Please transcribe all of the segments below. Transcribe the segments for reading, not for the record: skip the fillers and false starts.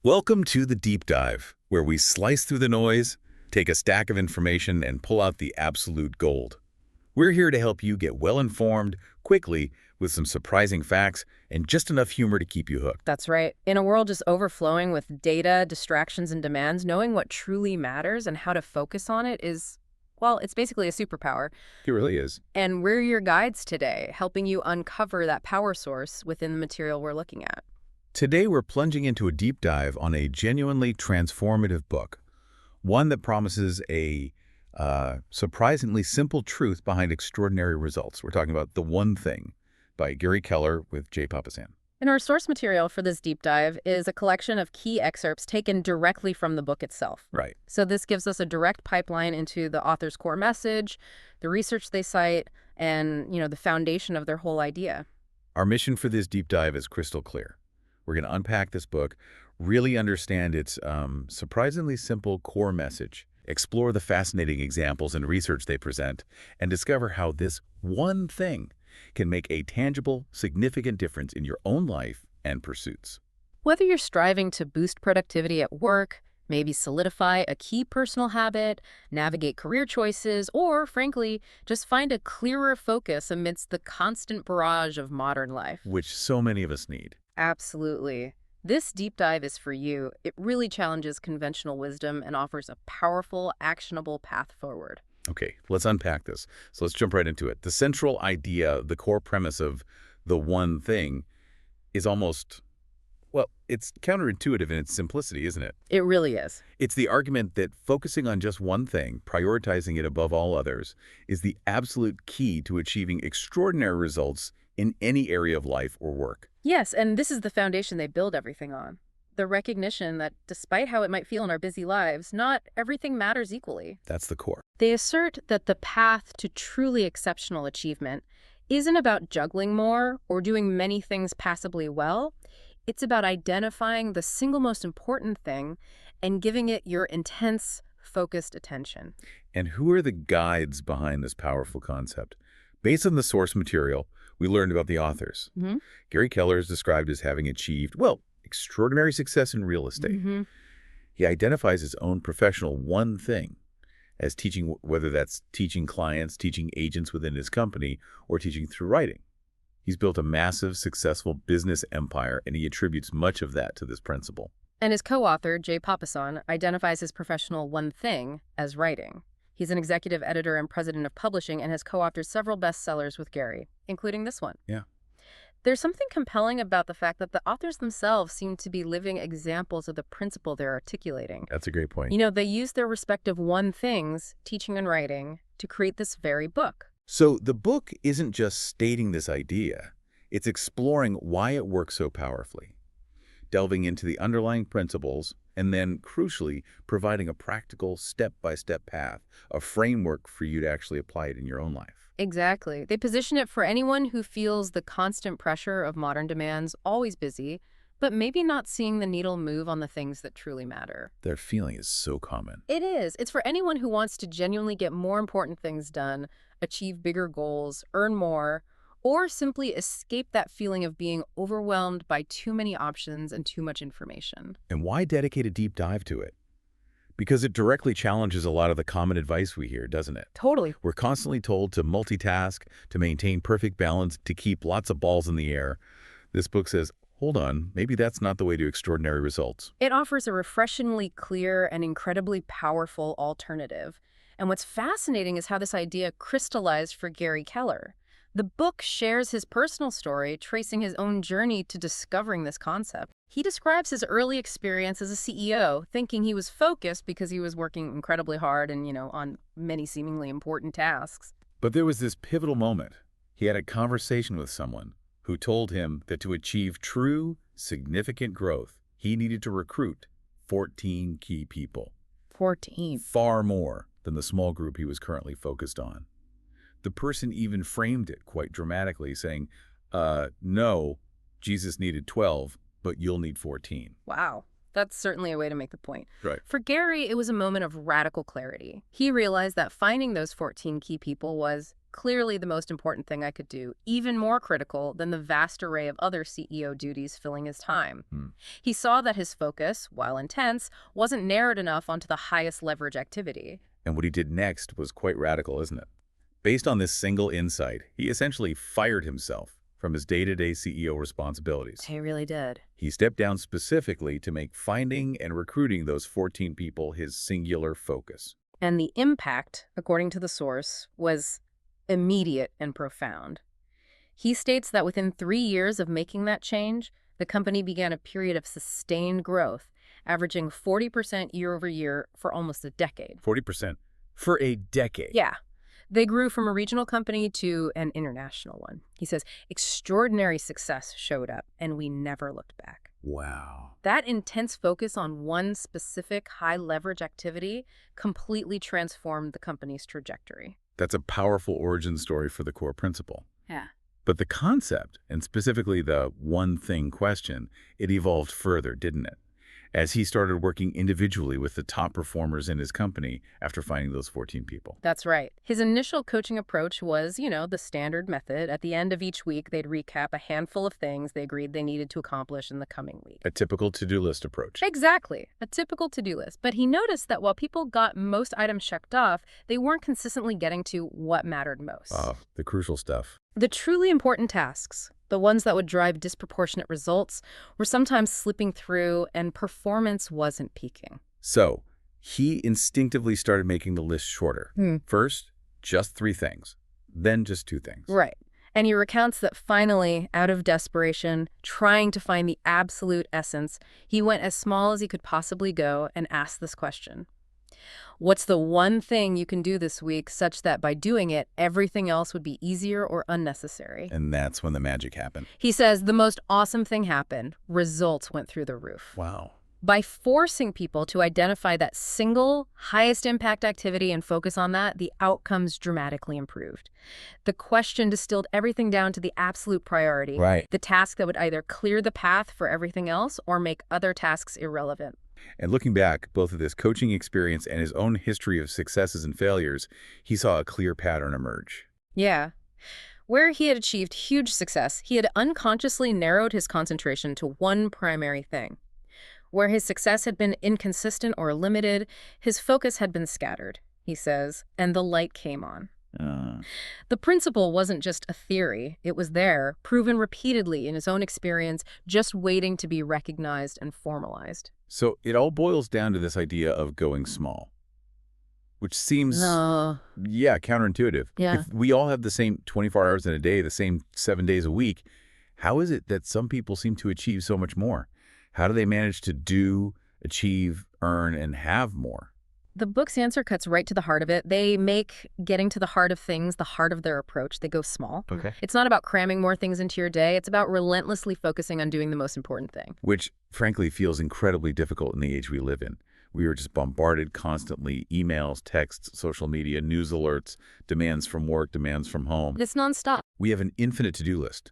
Welcome to the Deep Dive, where we slice through the noise, take a stack of information, and pull out the absolute gold. We're here to help you get well-informed, quickly, with some surprising facts and just enough humor to keep you hooked. That's right. In a world just overflowing with data, distractions, and demands, knowing what truly matters and how to focus on it is, well, it's basically a superpower. It really is. And we're your guides today, helping you uncover that power source within the material we're looking at. Today, we're plunging into a deep dive on a genuinely transformative book, one that promises a surprisingly simple truth behind extraordinary results. We're talking about The One Thing by Gary Keller with Jay Papasan. And our source material for this deep dive is a collection of key excerpts taken directly from the book itself. Right. So this gives us a direct pipeline into the author's core message, the research they cite, and, the foundation of their whole idea. Our mission for this deep dive is crystal clear. We're going to unpack this book, really understand its surprisingly simple core message, explore the fascinating examples and research they present, and discover how this one thing can make a tangible, significant difference in your own life and pursuits. Whether you're striving to boost productivity at work, maybe solidify a key personal habit, navigate career choices, or, frankly, just find a clearer focus amidst the constant barrage of modern life. Which so many of us need. Absolutely. This deep dive is for you. It really challenges conventional wisdom and offers a powerful, actionable path forward. Okay, let's unpack this. So let's jump right into it. The central idea, the core premise of The One Thing is almost, well, it's counterintuitive in its simplicity, isn't it? It really is. It's the argument that focusing on just one thing, prioritizing it above all others, is the absolute key to achieving extraordinary results in any area of life or work. Yes, and this is the foundation they build everything on. The recognition that despite how it might feel in our busy lives, not everything matters equally. That's the core. They assert that the path to truly exceptional achievement isn't about juggling more or doing many things passably well. It's about identifying the single most important thing and giving it your intense, focused attention. And who are the guides behind this powerful concept? Based on the source material, we learned about the authors. Gary Keller is described as having achieved, well, extraordinary success in real estate. He identifies his own professional one thing as teaching, whether that's teaching clients, teaching agents within his company, or teaching through writing. He's built a massive, successful business empire, and he attributes much of that to this principle. And his co-author, Jay Papasan, identifies his professional one thing as writing. He's an executive editor and president of publishing and has co-authored several bestsellers with Gary, including this one. Yeah. There's something compelling about the fact that the authors themselves seem to be living examples of the principle they're articulating. That's a great point. They use their respective one things, teaching and writing, to create this very book. So the book isn't just stating this idea. It's exploring why it works so powerfully, delving into the underlying principles, and then, crucially, providing a practical step-by-step path, a framework for you to actually apply it in your own life. Exactly. They position it for anyone who feels the constant pressure of modern demands, always busy, but maybe not seeing the needle move on the things that truly matter. Their feeling is so common. It is. It's for anyone who wants to genuinely get more important things done, achieve bigger goals, earn more, or simply escape that feeling of being overwhelmed by too many options and too much information. And why dedicate a deep dive to it? Because it directly challenges a lot of the common advice we hear, doesn't it? Totally. We're constantly told to multitask, to maintain perfect balance, to keep lots of balls in the air. This book says, hold on, maybe that's not the way to extraordinary results. It offers a refreshingly clear and incredibly powerful alternative. And what's fascinating is how this idea crystallized for Gary Keller. The book shares his personal story, tracing his own journey to discovering this concept. He describes his early experience as a CEO, thinking he was focused because he was working incredibly hard and, on many seemingly important tasks. But there was this pivotal moment. He had a conversation with someone who told him that to achieve true, significant growth, he needed to recruit 14 key people. 14. Far more than the small group he was currently focused on. The person even framed it quite dramatically, saying, no, Jesus needed 12, but you'll need 14. Wow. That's certainly a way to make the point. Right. For Gary, it was a moment of radical clarity. He realized that finding those 14 key people was clearly the most important thing I could do, even more critical than the vast array of other CEO duties filling his time. He saw that his focus, while intense, wasn't narrowed enough onto the highest leverage activity. And what he did next was quite radical, isn't it? Based on this single insight, he essentially fired himself from his day-to-day CEO responsibilities. He really did. He stepped down specifically to make finding and recruiting those 14 people his singular focus. And the impact, according to the source, was immediate and profound. He states that within 3 years of making that change, the company began a period of sustained growth, averaging 40% year over year for almost a decade. 40% for a decade. Yeah. They grew from a regional company to an international one. He says, extraordinary success showed up, and we never looked back. Wow. That intense focus on one specific high-leverage activity completely transformed the company's trajectory. That's a powerful origin story for the core principle. Yeah. But the concept, and specifically the one thing question, it evolved further, didn't it? As he started working individually with the top performers in his company after finding those 14 people. That's right. His initial coaching approach was, the standard method. At the end of each week, they'd recap a handful of things they agreed they needed to accomplish in the coming week. A typical to-do list approach. Exactly. A typical to-do list. But he noticed that while people got most items checked off, they weren't consistently getting to what mattered most. The crucial stuff. The truly important tasks, the ones that would drive disproportionate results, were sometimes slipping through and performance wasn't peaking. So, he instinctively started making the list shorter. First, just 3 things. Then just 2 things. Right. And he recounts that finally, out of desperation, trying to find the absolute essence, he went as small as he could possibly go and asked this question. What's the one thing you can do this week such that by doing it, everything else would be easier or unnecessary? And that's when the magic happened. He says the most awesome thing happened. Results went through the roof. Wow. By forcing people to identify that single, highest impact activity and focus on that, the outcomes dramatically improved. The question distilled everything down to the absolute priority. Right. The task that would either clear the path for everything else or make other tasks irrelevant. And looking back, both of this coaching experience and his own history of successes and failures, he saw a clear pattern emerge. Yeah. Where he had achieved huge success, he had unconsciously narrowed his concentration to one primary thing. Where his success had been inconsistent or limited, his focus had been scattered, he says, and the light came on. The principle wasn't just a theory. It was there, proven repeatedly in his own experience, just waiting to be recognized and formalized. So it all boils down to this idea of going small, which seems, counterintuitive. Yeah. If we all have the same 24 hours in a day, the same 7 days a week, how is it that some people seem to achieve so much more? How do they manage to do, achieve, earn, and have more? The book's answer cuts right to the heart of it. They make getting to the heart of things the heart of their approach. They go small. Okay. It's not about cramming more things into your day. It's about relentlessly focusing on doing the most important thing. Which, frankly, feels incredibly difficult in the age we live in. We are just bombarded constantly. Emails, texts, social media, news alerts, demands from work, demands from home. It's nonstop. We have an infinite to-do list.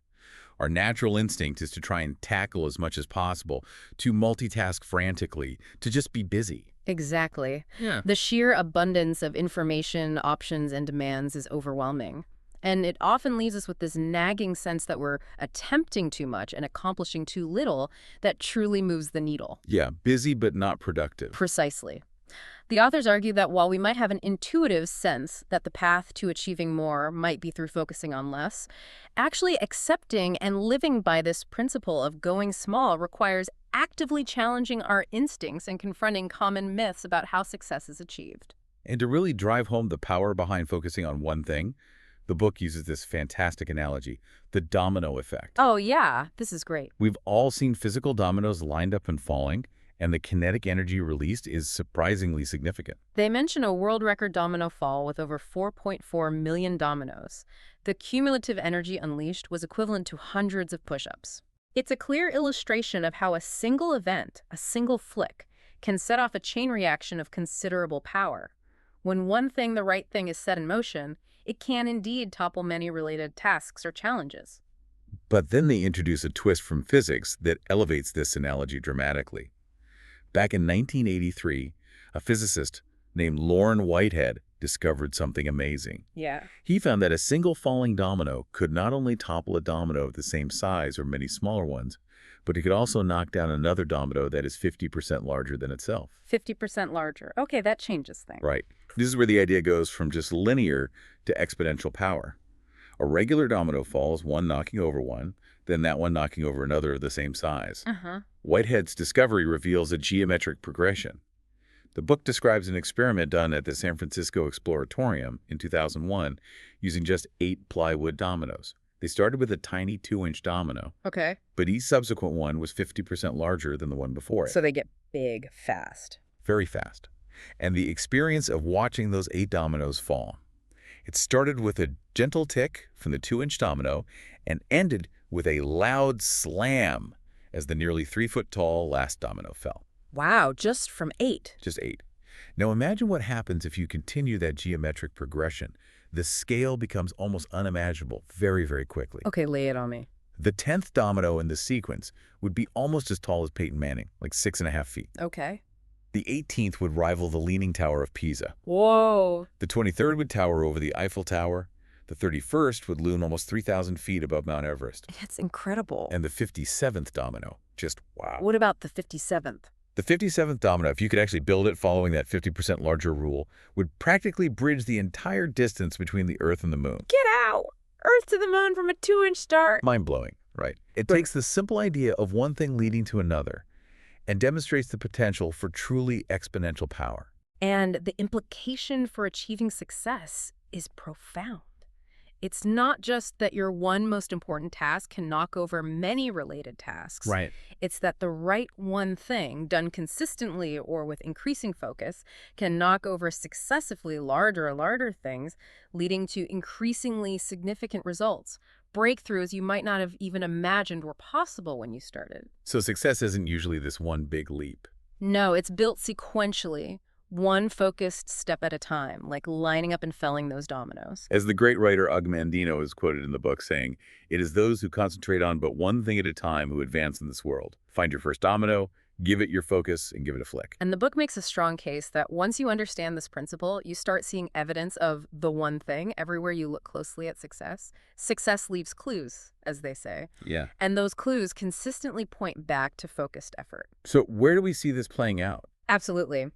Our natural instinct is to try and tackle as much as possible, to multitask frantically, to just be busy. Exactly. Yeah. The sheer abundance of information, options, and demands is overwhelming. And it often leaves us with this nagging sense that we're attempting too much and accomplishing too little that truly moves the needle. Yeah, busy but not productive. Precisely. The authors argue that while we might have an intuitive sense that the path to achieving more might be through focusing on less, actually accepting and living by this principle of going small requires actively challenging our instincts and confronting common myths about how success is achieved. And to really drive home the power behind focusing on one thing, the book uses this fantastic analogy, the domino effect. Oh, yeah. This is great. We've all seen physical dominoes lined up and falling, and the kinetic energy released is surprisingly significant. They mention a world record domino fall with over 4.4 million dominoes. The cumulative energy unleashed was equivalent to hundreds of push-ups. It's a clear illustration of how a single event, a single flick, can set off a chain reaction of considerable power. When one thing, the right thing, is set in motion, it can indeed topple many related tasks or challenges. But then they introduce a twist from physics that elevates this analogy dramatically. Back in 1983, a physicist named Loren Whitehead discovered something amazing. Yeah. He found that a single falling domino could not only topple a domino of the same size or many smaller ones, but it could also knock down another domino that is 50% larger than itself. 50% larger. Okay, that changes things. Right. This is where the idea goes from just linear to exponential power. A regular domino falls, one knocking over one, then that one knocking over another of the same size. Whitehead's discovery reveals a geometric progression. The book describes an experiment done at the San Francisco Exploratorium in 2001 using just 8 plywood dominoes. They started with a tiny 2-inch domino, Okay. but each subsequent one was 50% larger than the one before it. So they get big fast. Very fast. And the experience of watching those 8 dominoes fall. It started with a gentle tick from the 2-inch domino and ended with a loud slam as the nearly 3-foot-tall last domino fell. Wow, just from 8. Just 8. Now imagine what happens if you continue that geometric progression. The scale becomes almost unimaginable very, very quickly. Okay, lay it on me. The 10th domino in the sequence would be almost as tall as Peyton Manning, like 6.5 feet. Okay. The 18th would rival the Leaning Tower of Pisa. Whoa. The 23rd would tower over the Eiffel Tower. The 31st would loom almost 3,000 feet above Mount Everest. That's incredible. And the 57th domino, just wow. What about the 57th? The 57th domino, if you could actually build it following that 50% larger rule, would practically bridge the entire distance between the Earth and the Moon. Get out! Earth to the moon from a 2-inch start. Mind-blowing, right? It takes the simple idea of one thing leading to another and demonstrates the potential for truly exponential power. And the implication for achieving success is profound. It's not just that your one most important task can knock over many related tasks. Right. It's that the right one thing, done consistently or with increasing focus, can knock over successively larger and larger things, leading to increasingly significant results. Breakthroughs you might not have even imagined were possible when you started. So success isn't usually this one big leap. No, it's built sequentially. One focused step at a time, like lining up and felling those dominoes. As the great writer Og Mandino is quoted in the book saying, "It is those who concentrate on but one thing at a time who advance in this world. Find your first domino, give it your focus, and give it a flick." And the book makes a strong case that once you understand this principle, you start seeing evidence of the one thing everywhere you look closely at success. Success leaves clues, as they say. Yeah. And those clues consistently point back to focused effort. So where do we see this playing out? Absolutely.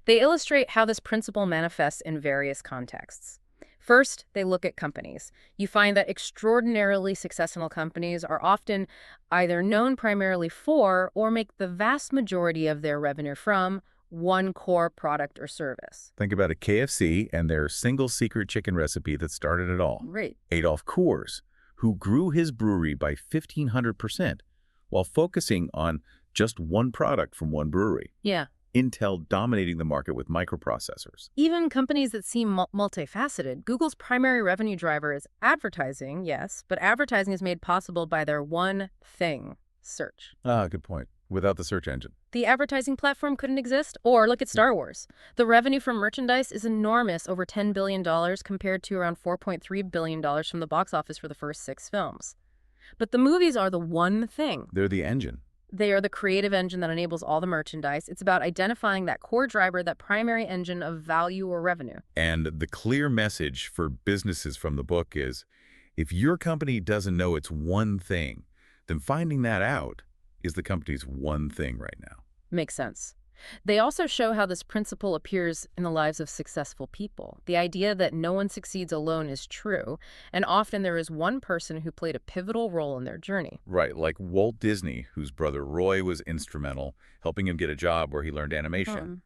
They illustrate how this principle manifests in various contexts. First, they look at companies. You find that extraordinarily successful companies are often either known primarily for or make the vast majority of their revenue from one core product or service. Think about a KFC and their single secret chicken recipe that started it all. Right. Adolf Coors, who grew his brewery by 1,500% while focusing on just one product from one brewery. Yeah. Intel dominating the market with microprocessors. Even companies that seem multifaceted, Google's primary revenue driver is advertising, yes, but advertising is made possible by their one thing, search. Ah, good point. Without the search engine. The advertising platform couldn't exist. Or look at Star Wars. The revenue from merchandise is enormous, over $10 billion compared to around $4.3 billion from the box office for the first 6 films. But the movies are the one thing. They're the engine. They are the creative engine that enables all the merchandise. It's about identifying that core driver, that primary engine of value or revenue. And the clear message for businesses from the book is, if your company doesn't know its one thing, then finding that out is the company's one thing right now. Makes sense. They also show how this principle appears in the lives of successful people. The idea that no one succeeds alone is true, and often there is one person who played a pivotal role in their journey. Right, like Walt Disney, whose brother Roy was instrumental, helping him get a job where he learned animation.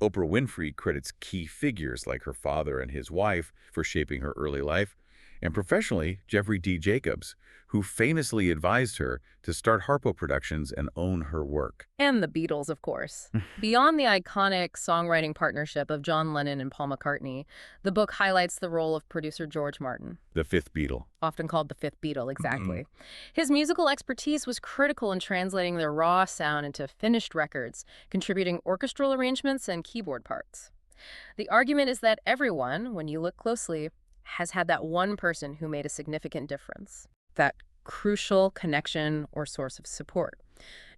Oprah Winfrey credits key figures like her father and his wife for shaping her early life. And professionally, Jeffrey D. Jacobs, who famously advised her to start Harpo Productions and own her work. And the Beatles, of course. Beyond the iconic songwriting partnership of John Lennon and Paul McCartney, the book highlights the role of producer George Martin. The fifth Beatle. Often called the fifth Beatle, exactly. His musical expertise was critical in translating their raw sound into finished records, contributing orchestral arrangements and keyboard parts. The argument is that everyone, when you look closely, has had that one person who made a significant difference, that crucial connection or source of support.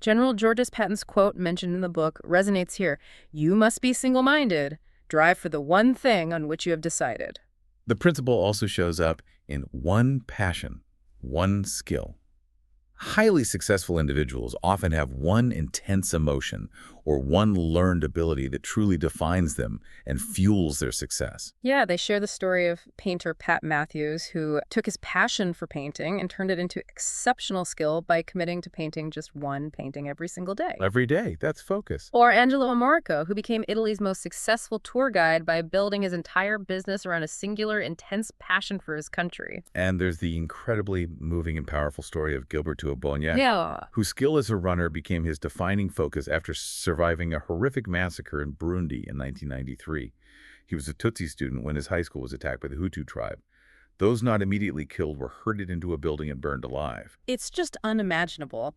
General Georges Patton's quote mentioned in the book resonates here. You must be single-minded. Drive for the one thing on which you have decided. The principle also shows up in one passion, one skill. Highly successful individuals often have one intense emotion or one learned ability that truly defines them and fuels their success. Yeah, they share the story of painter Pat Matthews, who took his passion for painting and turned it into exceptional skill by committing to painting just one painting every single day. Every day, that's focus. Or Angelo Amorico, who became Italy's most successful tour guide by building his entire business around a singular, intense passion for his country. And there's the incredibly moving and powerful story of Gilberto Bologna, Yeah. whose skill as a runner became his defining focus after surviving a horrific massacre in Burundi in 1993. He was a Tutsi student when his high school was attacked by the Hutu tribe. Those not immediately killed were herded into a building and burned alive. It's just unimaginable.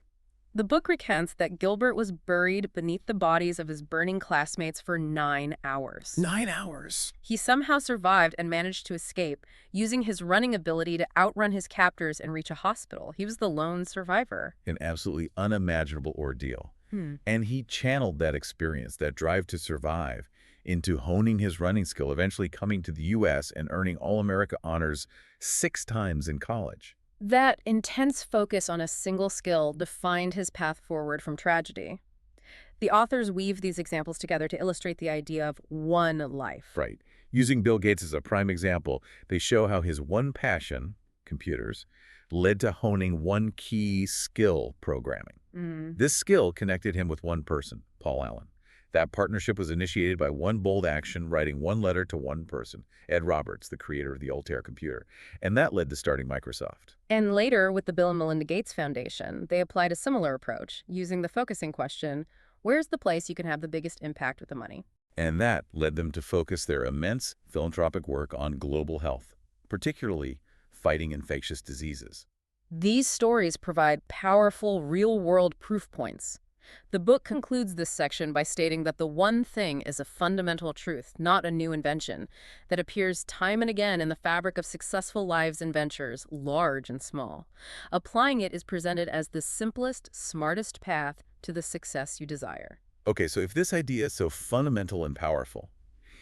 The book recounts that Gilbert was buried beneath the bodies of his burning classmates for 9 hours. 9 hours? He somehow survived and managed to escape, using his running ability to outrun his captors and reach a hospital. He was the lone survivor. An absolutely unimaginable ordeal. And he channeled that experience, that drive to survive, into honing his running skill, eventually coming to the U.S. and earning All-America honors 6 times in college. That intense focus on a single skill defined his path forward from tragedy. The authors weave these examples together to illustrate the idea of one life. Right. Using Bill Gates as a prime example, they show how his one passion, computers, led to honing one key skill, programming. This skill connected him with one person, Paul Allen. That partnership was initiated by one bold action, writing one letter to one person, Ed Roberts, the creator of the Altair computer. And that led to starting Microsoft. And later, with the Bill and Melinda Gates Foundation, they applied a similar approach, using the focusing question, where's the place you can have the biggest impact with the money? And that led them to focus their immense philanthropic work on global health, particularly fighting infectious diseases. These stories provide powerful, real-world proof points. The book concludes this section by stating that the one thing is a fundamental truth, not a new invention, that appears time and again in the fabric of successful lives and ventures, large and small. Applying it is presented as the simplest, smartest path to the success you desire. Okay, so if this idea is so fundamental and powerful,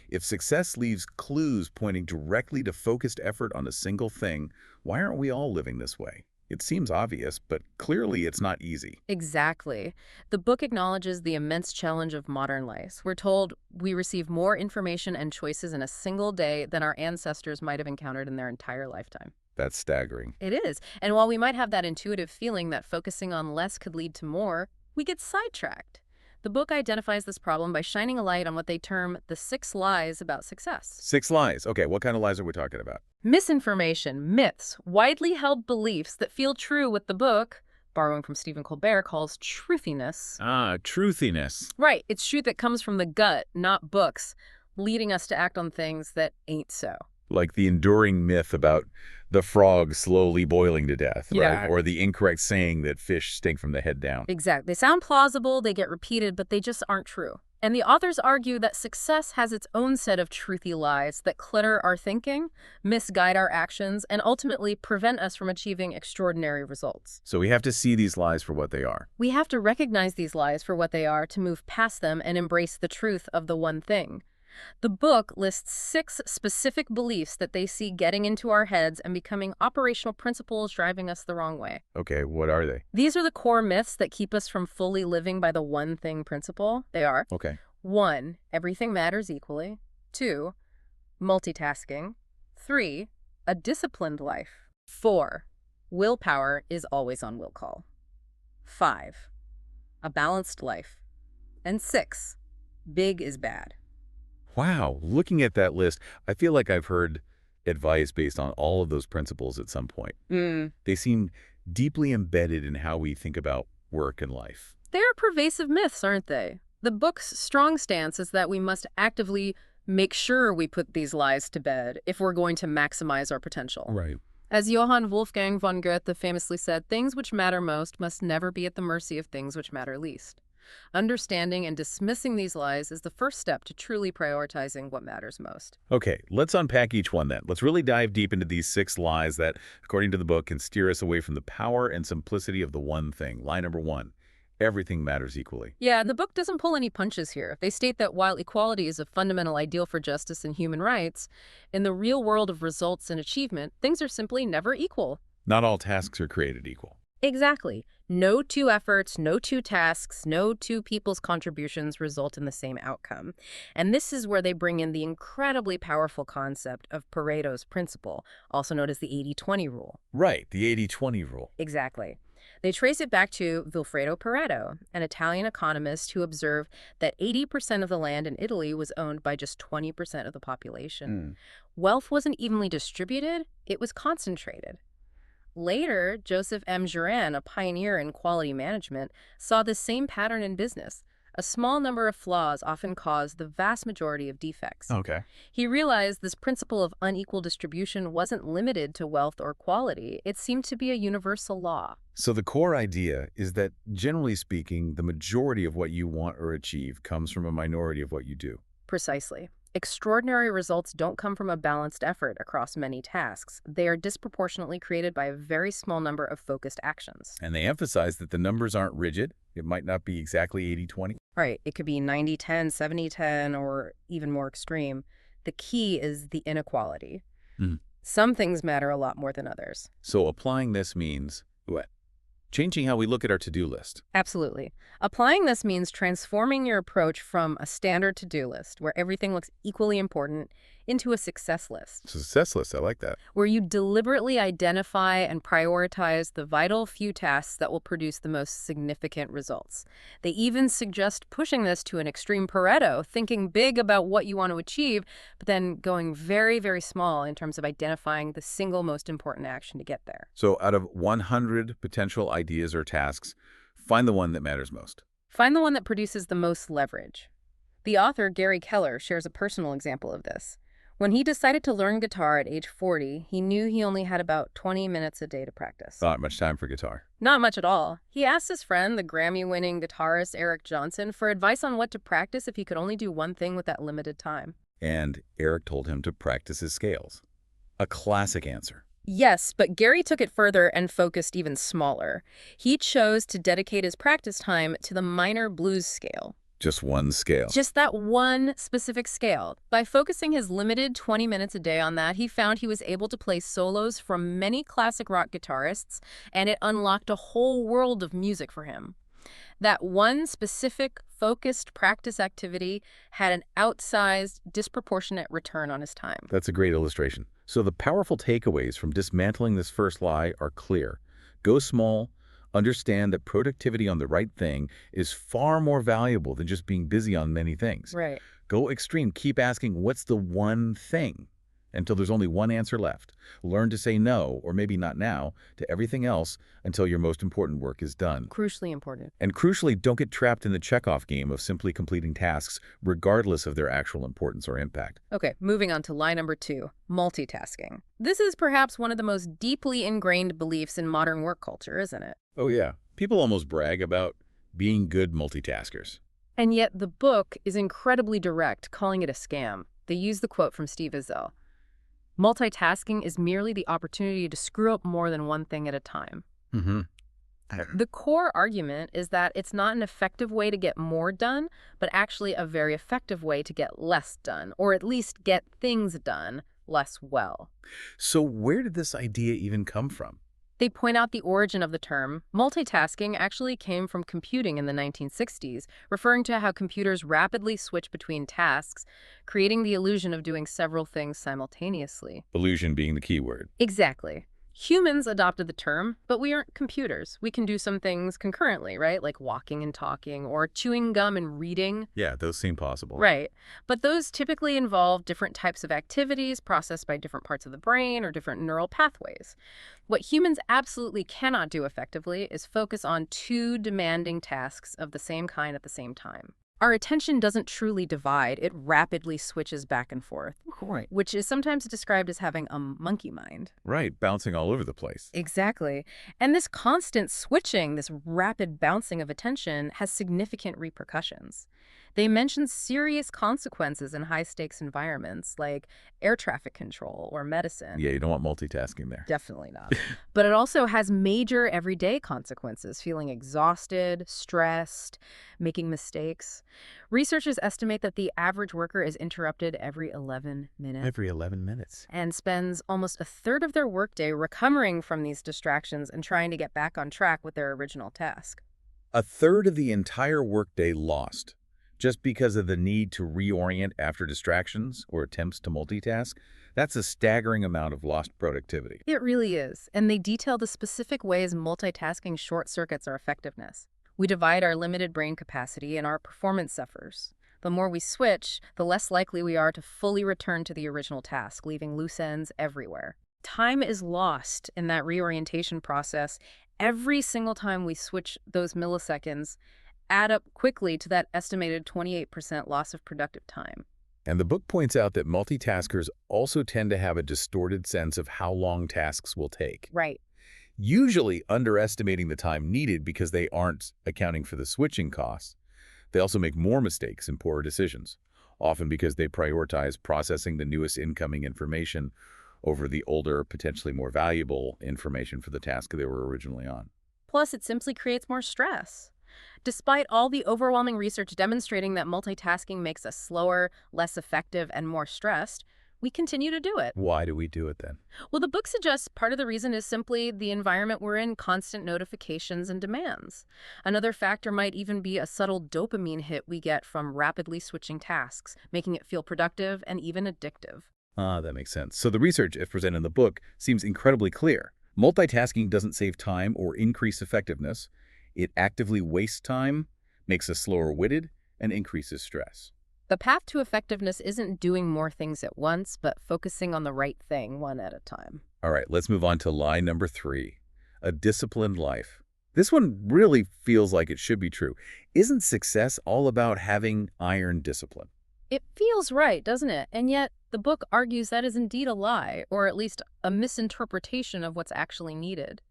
if success leaves clues pointing directly to focused effort on a single thing, why aren't we all living this way? It seems obvious, but clearly it's not easy. Exactly. The book acknowledges the immense challenge of modern life. We're told we receive more information and choices in a single day than our ancestors might have encountered in their entire lifetime. That's staggering. It is. And while we might have that intuitive feeling that focusing on less could lead to more, we get sidetracked. The book identifies this problem by shining a light on what they term the 6 lies about success. 6 lies. Okay, what kind of lies are we talking about? Misinformation, myths, widely held beliefs that feel true what the book, borrowing from Stephen Colbert, calls truthiness. Ah, truthiness. Right, it's truth that comes from the gut, not books, leading us to act on things that ain't so. Like the enduring myth about the frog slowly boiling to death, Yeah. right? Or the incorrect saying that fish stink from the head down. Exactly. They sound plausible, they get repeated, but they just aren't true. And the authors argue that success has its own set of truthy lies that clutter our thinking, misguide our actions, and ultimately prevent us from achieving extraordinary results. So we have to see these lies for what they are. We have to recognize these lies for what they are to move past them and embrace the truth of the one thing. The book lists 6 specific beliefs that they see getting into our heads and becoming operational principles driving us the wrong way. Okay, what are they? These are the core myths that keep us from fully living by the one thing principle. They are: Okay. 1, everything matters equally. 2, multitasking. 3, a disciplined life. 4, willpower is always on will call. 5, a balanced life. And 6, big is bad. Wow, looking at that list, I feel like I've heard advice based on all of those principles at some point. They seem deeply embedded in how we think about work and life. They are pervasive myths, aren't they? The book's strong stance is that we must actively make sure we put these lies to bed if we're going to maximize our potential. Right. As Johann Wolfgang von Goethe famously said, things which matter most must never be at the mercy of things which matter least. Understanding and dismissing these lies is the first step to truly prioritizing what matters most. Okay, let's unpack each one then. Let's really dive deep into these 6 lies that, according to the book, can steer us away from the power and simplicity of the one thing. Lie number 1, Everything matters equally. Yeah, the book doesn't pull any punches here. They state that while equality is a fundamental ideal for justice and human rights, in the real world of results and achievement, things are simply never equal. Not all tasks are created equal. Exactly. No two efforts, no two tasks, no two people's contributions result in the same outcome. And this is where they bring in the incredibly powerful concept of Pareto's principle, also known as the 80-20 rule. Right, the 80-20 rule. Exactly. They trace it back to Vilfredo Pareto, an Italian economist who observed that 80% of the land in Italy was owned by just 20% of the population. Wealth wasn't evenly distributed, it was concentrated. Later, Joseph M. Juran, a pioneer in quality management, saw the same pattern in business. A small number of flaws often cause the vast majority of defects. Okay. He realized this principle of unequal distribution wasn't limited to wealth or quality. It seemed to be a universal law. So the core idea is that, generally speaking, the majority of what you want or achieve comes from a minority of what you do. Precisely. Extraordinary results don't come from a balanced effort across many tasks. They are disproportionately created by a very small number of focused actions. And they emphasize that the numbers aren't rigid. It might not be exactly 80-20. Right. It could be 90-10, 70-10, or even more extreme. The key is the inequality. Some things matter a lot more than others. So applying this means what? Changing how we look at our to-do list. Absolutely. Applying this means transforming your approach from a standard to-do list, where everything looks equally important, into a success list. Success list, I like that. Where you deliberately identify and prioritize the vital few tasks that will produce the most significant results. They even suggest pushing this to an extreme Pareto, thinking big about what you want to achieve, but then going very, very small in terms of identifying the single most important action to get there. So out of 100 potential ideas or tasks, find the one that matters most. Find the one that produces the most leverage. The author, Gary Keller, shares a personal example of this. When he decided to learn guitar at age 40, he knew he only had about 20 minutes a day to practice. Not much time for guitar. Not much at all. He asked his friend, the Grammy-winning guitarist Eric Johnson, for advice on what to practice if he could only do one thing with that limited time. And Eric told him to practice his scales. A classic answer. Yes, but Gary took it further and focused even smaller. He chose to dedicate his practice time to the minor blues scale. Just one scale. Just that one specific scale. By focusing his limited 20 minutes a day on that, he found he was able to play solos from many classic rock guitarists, and it unlocked a whole world of music for him. That one specific, focused practice activity had an outsized, disproportionate return on his time. That's a great illustration. So the powerful takeaways from dismantling this first lie are clear. Go small. Understand that productivity on the right thing is far more valuable than just being busy on many things. Right. Go extreme. Keep asking, what's the one thing? Until there's only one answer left. Learn to say no, or maybe not now, to everything else until your most important work is done. Crucially important. And crucially, don't get trapped in the checkoff game of simply completing tasks, regardless of their actual importance or impact. Okay, moving on to lie number 2, multitasking. This is perhaps one of the most deeply ingrained beliefs in modern work culture, isn't it? Oh yeah. People almost brag about being good multitaskers. And yet the book is incredibly direct, calling it a scam. They use the quote from Steve Azell. Multitasking is merely the opportunity to screw up more than one thing at a time. The core argument is that it's not an effective way to get more done, but actually a very effective way to get less done, or at least get things done less well. So where did this idea even come from? They point out the origin of the term. Multitasking actually came from computing in the 1960s, referring to how computers rapidly switch between tasks, creating the illusion of doing several things simultaneously. Illusion being the key word. Exactly. Humans adopted the term, but we aren't computers. We can do some things concurrently, right? Like walking and talking, or chewing gum and reading. Yeah, those seem possible. Right. But those typically involve different types of activities processed by different parts of the brain or different neural pathways. What humans absolutely cannot do effectively is focus on two demanding tasks of the same kind at the same time. Our attention doesn't truly divide, it rapidly switches back and forth. Right. which is sometimes described as having a monkey mind. Right, bouncing all over the place. Exactly. And this constant switching, this rapid bouncing of attention, has significant repercussions. They mention serious consequences in high-stakes environments like air traffic control or medicine. Yeah, you don't want multitasking there. Definitely not. But it also has major everyday consequences, feeling exhausted, stressed, making mistakes. Researchers estimate that the average worker is interrupted every 11 minutes Every 11 minutes. and spends almost a third of their workday recovering from these distractions and trying to get back on track with their original task. A third of the entire workday lost, just because of the need to reorient after distractions or attempts to multitask. That's a staggering amount of lost productivity. It really is, and they detail the specific ways multitasking short-circuits our effectiveness. We divide our limited brain capacity and our performance suffers. The more we switch, the less likely we are to fully return to the original task, leaving loose ends everywhere. Time is lost in that reorientation process. Every single time we switch, those milliseconds add up quickly to that estimated 28% loss of productive time. And the book points out that multitaskers also tend to have a distorted sense of how long tasks will take, Right. usually underestimating the time needed because they aren't accounting for the switching costs. They also make more mistakes and poorer decisions, often because they prioritize processing the newest incoming information over the older, potentially more valuable information for the task they were originally on. Plus, it simply creates more stress. Despite all the overwhelming research demonstrating that multitasking makes us slower, less effective, and more stressed, we continue to do it. Why do we do it then? Well, the book suggests part of the reason is simply the environment we're in, constant notifications and demands. Another factor might even be a subtle dopamine hit we get from rapidly switching tasks, making it feel productive and even addictive. That makes sense. So the research, if presented in the book, seems incredibly clear. Multitasking doesn't save time or increase effectiveness. It actively wastes time, makes us slower-witted, and increases stress. The path to effectiveness isn't doing more things at once, but focusing on the right thing one at a time. All right, let's move on to lie number 3, a disciplined life. This one really feels like it should be true. Isn't success all about having iron discipline? It feels right, doesn't it? And yet, the book argues that is indeed a lie, or at least a misinterpretation of what's actually needed.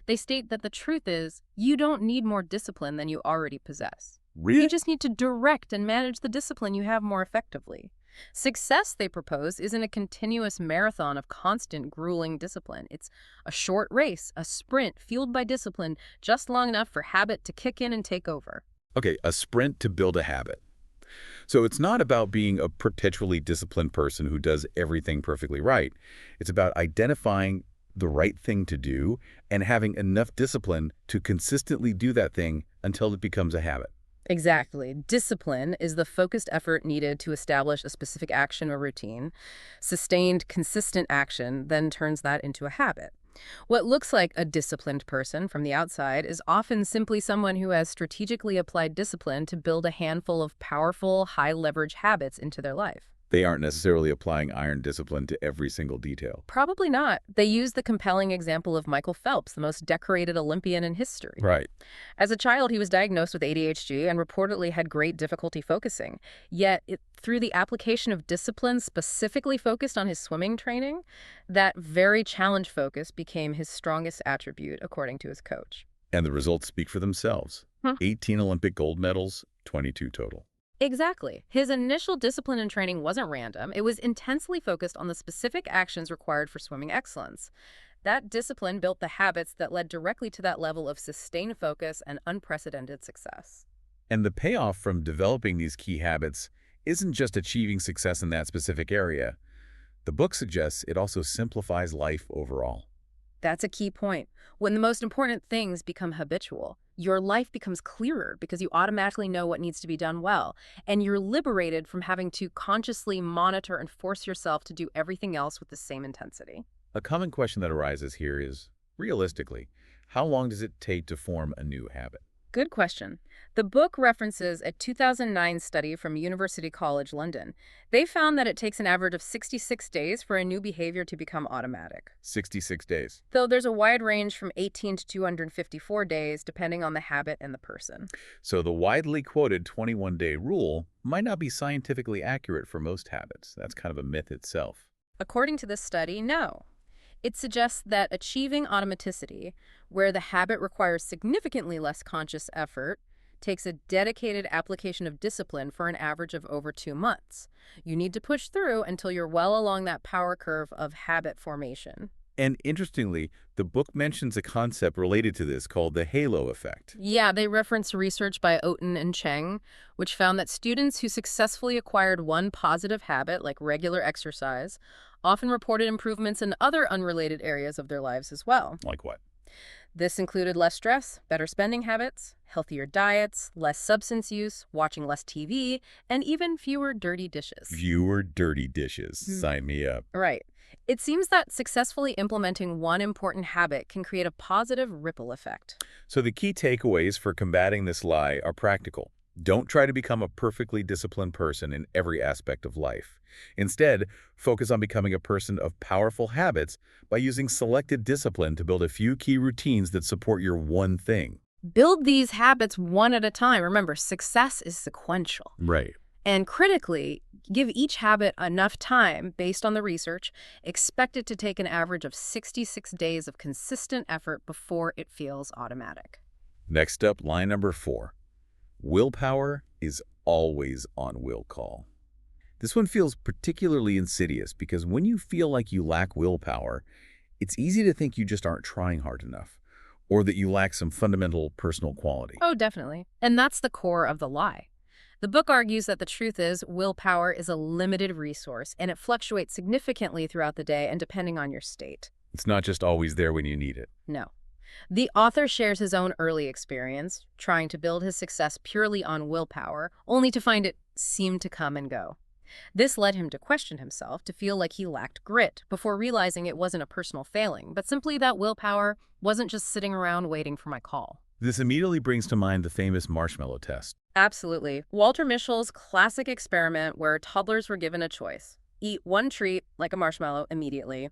They state that the truth is, you don't need more discipline than you already possess. Really? You just need to direct and manage the discipline you have more effectively. Success, they propose, isn't a continuous marathon of constant, grueling discipline. It's a short race, a sprint fueled by discipline, just long enough for habit to kick in and take over. Okay, a sprint to build a habit. So it's not about being a perpetually disciplined person who does everything perfectly right. It's about identifying the right thing to do and having enough discipline to consistently do that thing until it becomes a habit. Exactly. Discipline is the focused effort needed to establish a specific action or routine. Sustained, consistent action then turns that into a habit. What looks like a disciplined person from the outside is often simply someone who has strategically applied discipline to build a handful of powerful, high-leverage habits into their life. They aren't necessarily applying iron discipline to every single detail. Probably not. They use the compelling example of Michael Phelps, the most decorated Olympian in history. Right. As a child, he was diagnosed with ADHD and reportedly had great difficulty focusing. Yet, through the application of discipline specifically focused on his swimming training, that very challenge focus became his strongest attribute, according to his coach. And the results speak for themselves. 18 Olympic gold medals, 22 total. Exactly. His initial discipline and training wasn't random. It was intensely focused on the specific actions required for swimming excellence. That discipline built the habits that led directly to that level of sustained focus and unprecedented success. And the payoff from developing these key habits isn't just achieving success in that specific area. The book suggests it also simplifies life overall. That's a key point. When the most important things become habitual, your life becomes clearer because you automatically know what needs to be done well, and you're liberated from having to consciously monitor and force yourself to do everything else with the same intensity. A common question that arises here is, realistically, how long does it take to form a new habit? Good question. The book references a 2009 study from University College London. They found that it takes an average of 66 days for a new behavior to become automatic. 66 days. Though there's a wide range from 18 to 254 days, depending on the habit and the person. So the widely quoted 21-day rule might not be scientifically accurate for most habits. That's kind of a myth itself. According to this study, no. It suggests that achieving automaticity, where the habit requires significantly less conscious effort, takes a dedicated application of discipline for an average of over 2 months. You need to push through until you're well along that power curve of habit formation. And interestingly, the book mentions a concept related to this called the halo effect. Yeah, they reference research by Oten and Cheng, which found that students who successfully acquired one positive habit, like regular exercise, often reported improvements in other unrelated areas of their lives as well. Like what? This included less stress, better spending habits, healthier diets, less substance use, watching less TV, and even fewer dirty dishes. Fewer dirty dishes. Sign me up. Right. It seems that successfully implementing one important habit can create a positive ripple effect. So the key takeaways for combating this lie are practical. Don't try to become a perfectly disciplined person in every aspect of life. Instead, focus on becoming a person of powerful habits by using selected discipline to build a few key routines that support your one thing. Build these habits one at a time. Remember, success is sequential. Right. And critically, give each habit enough time based on the research. Expect it to take an average of 66 days of consistent effort before it feels automatic. Next up, line number 4. Willpower is always on will call. This one feels particularly insidious because when you feel like you lack willpower, it's easy to think you just aren't trying hard enough, or that you lack some fundamental personal quality. Oh, definitely. And that's the core of the lie. The book argues that the truth is willpower is a limited resource, and it fluctuates significantly throughout the day and depending on your state. It's not just always there when you need it. No. The author shares his own early experience, trying to build his success purely on willpower, only to find it seemed to come and go. This led him to question himself, to feel like he lacked grit, before realizing it wasn't a personal failing, but simply that willpower wasn't just sitting around waiting for my call. This immediately brings to mind the famous marshmallow test. Absolutely. Walter Mischel's classic experiment where toddlers were given a choice. Eat one treat, like a marshmallow, immediately,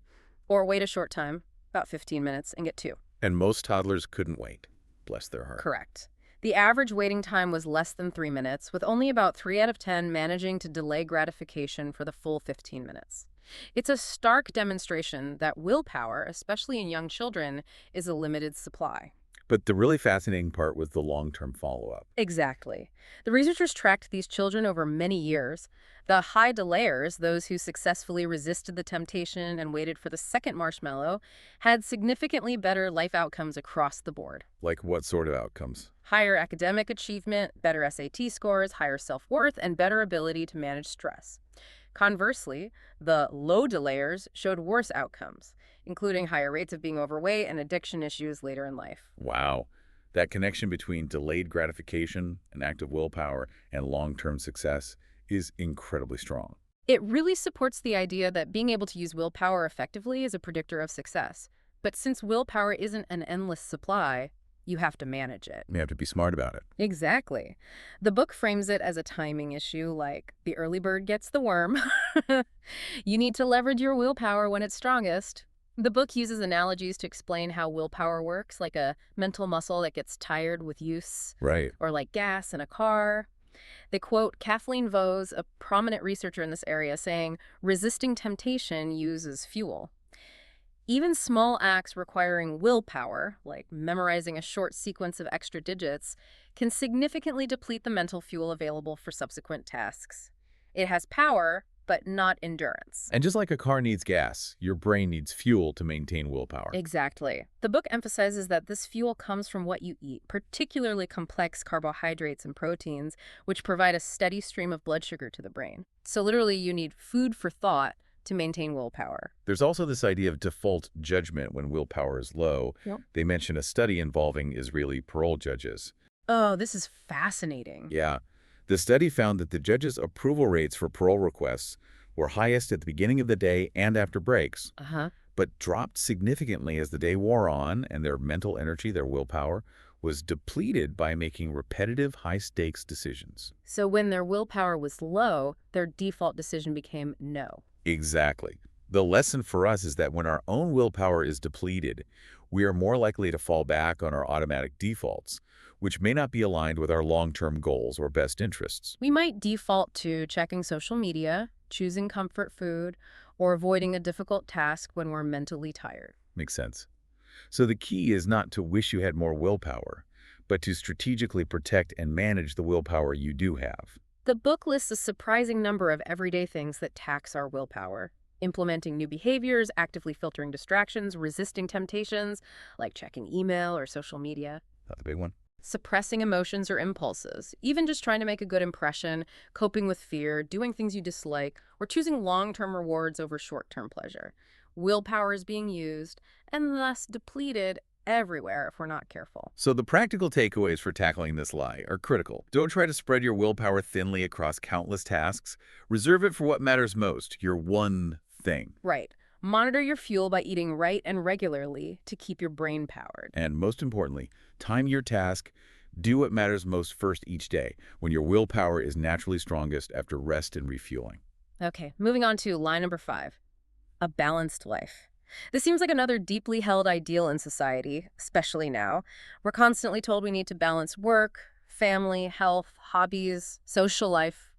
or wait a short time, about 15 minutes, and get 2. And most toddlers couldn't wait. Bless their heart. Correct. The average waiting time was less than 3 minutes, with only about 3 out of 10 managing to delay gratification for the full 15 minutes. It's a stark demonstration that willpower, especially in young children, is a limited supply. But the really fascinating part was the long-term follow-up. Exactly. The researchers tracked these children over many years. The high delayers, those who successfully resisted the temptation and waited for the second marshmallow, had significantly better life outcomes across the board. Like what sort of outcomes? Higher academic achievement, better SAT scores, higher self-worth, and better ability to manage stress. Conversely, the low delayers showed worse outcomes, including higher rates of being overweight and addiction issues later in life. Wow. That connection between delayed gratification, an act of willpower, and long-term success is incredibly strong. It really supports the idea that being able to use willpower effectively is a predictor of success. But since willpower isn't an endless supply, you have to manage it. You have to be smart about it. Exactly. The book frames it as a timing issue, like the early bird gets the worm. You need to leverage your willpower when it's strongest. The book uses analogies to explain how willpower works, like a mental muscle that gets tired with use. Right. Or like gas in a car. They quote Kathleen Vohs, a prominent researcher in this area, saying, "Resisting temptation uses fuel." Even small acts requiring willpower, like memorizing a short sequence of extra digits, can significantly deplete the mental fuel available for subsequent tasks. It has power, but not endurance. And just like a car needs gas, your brain needs fuel to maintain willpower. Exactly. The book emphasizes that this fuel comes from what you eat, particularly complex carbohydrates and proteins, which provide a steady stream of blood sugar to the brain. So literally, you need food for thought to maintain willpower. There's also this idea of default judgment when willpower is low. Yep. They mention a study involving Israeli parole judges. Oh, this is fascinating. Yeah. The study found that the judges' approval rates for parole requests were highest at the beginning of the day and after breaks, but dropped significantly as the day wore on, and their mental energy, their willpower, was depleted by making repetitive, high-stakes decisions. So when their willpower was low, their default decision became no. Exactly. The lesson for us is that when our own willpower is depleted, we are more likely to fall back on our automatic defaults, which may not be aligned with our long-term goals or best interests. We might default to checking social media, choosing comfort food, or avoiding a difficult task when we're mentally tired. Makes sense. So the key is not to wish you had more willpower, but to strategically protect and manage the willpower you do have. The book lists a surprising number of everyday things that tax our willpower. Implementing new behaviors, actively filtering distractions, resisting temptations, like checking email or social media. Not the big one. Suppressing emotions or impulses, even just trying to make a good impression, coping with fear, doing things you dislike, or choosing long-term rewards over short-term pleasure. Willpower is being used, and thus depleted everywhere if we're not careful. So the practical takeaways for tackling this lie are critical. Don't try to spread your willpower thinly across countless tasks. Reserve it for what matters most, your one thing. Right. Monitor your fuel by eating right and regularly to keep your brain powered. And most importantly, time your task. Do what matters most first each day, when your willpower is naturally strongest after rest and refueling. Okay, moving on to line number 5. A balanced life. This seems like another deeply held ideal in society, especially now. We're constantly told we need to balance work, family, health, hobbies, social life,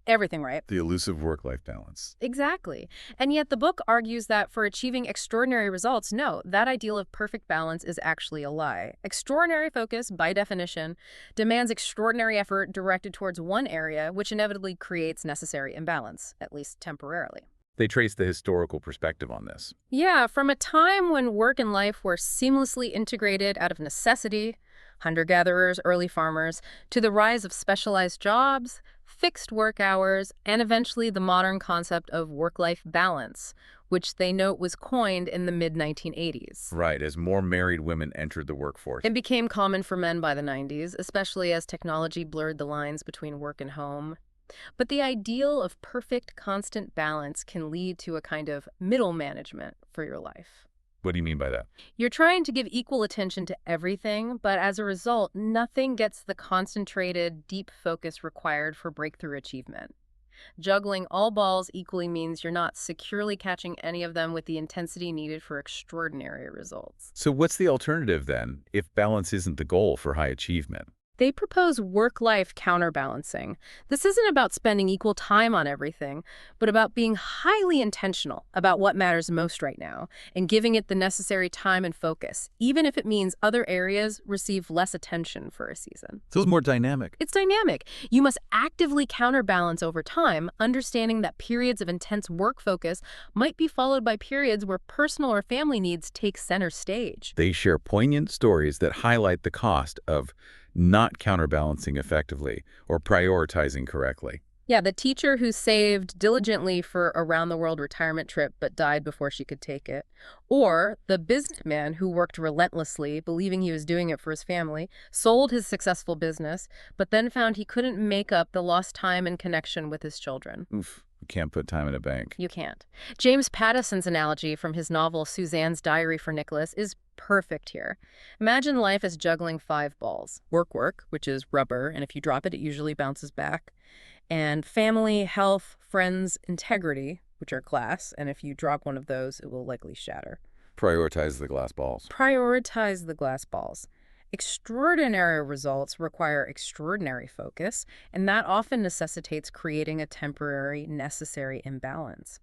everything, right? The elusive work-life balance. Exactly. And yet the book argues that for achieving extraordinary results, no, that ideal of perfect balance is actually a lie. Extraordinary focus, by definition, demands extraordinary effort directed towards one area, which inevitably creates necessary imbalance, at least temporarily. They trace the historical perspective on this. Yeah, from a time when work and life were seamlessly integrated out of necessity, hunter-gatherers, early farmers, to the rise of specialized jobs, fixed work hours, and eventually the modern concept of work-life balance, which they note was coined in the mid-1980s. Right, as more married women entered the workforce. It became common for men by the 90s, especially as technology blurred the lines between work and home. But the ideal of perfect, constant balance can lead to a kind of middle management for your life. What do you mean by that? You're trying to give equal attention to everything, but as a result, nothing gets the concentrated, deep focus required for breakthrough achievement. Juggling all balls equally means you're not securely catching any of them with the intensity needed for extraordinary results. So what's the alternative then, if balance isn't the goal for high achievement? They propose work-life counterbalancing. This isn't about spending equal time on everything, but about being highly intentional about what matters most right now and giving it the necessary time and focus, even if it means other areas receive less attention for a season. So it's more dynamic. It's dynamic. You must actively counterbalance over time, understanding that periods of intense work focus might be followed by periods where personal or family needs take center stage. They share poignant stories that highlight the cost of not counterbalancing effectively or prioritizing correctly. Yeah, the teacher who saved diligently for a round-the-world retirement trip but died before she could take it. Or the businessman who worked relentlessly, believing he was doing it for his family, sold his successful business, but then found he couldn't make up the lost time and connection with his children. Oof, you can't put time in a bank. You can't. James Patterson's analogy from his novel Suzanne's Diary for Nicholas is perfect here. Imagine life as juggling 5 balls. Work, which is rubber, and if you drop it, it usually bounces back. And family, health, friends, integrity, which are glass, and if you drop one of those, it will likely shatter. Prioritize the glass balls. Prioritize the glass balls. Extraordinary results require extraordinary focus, and that often necessitates creating a temporary, necessary imbalance.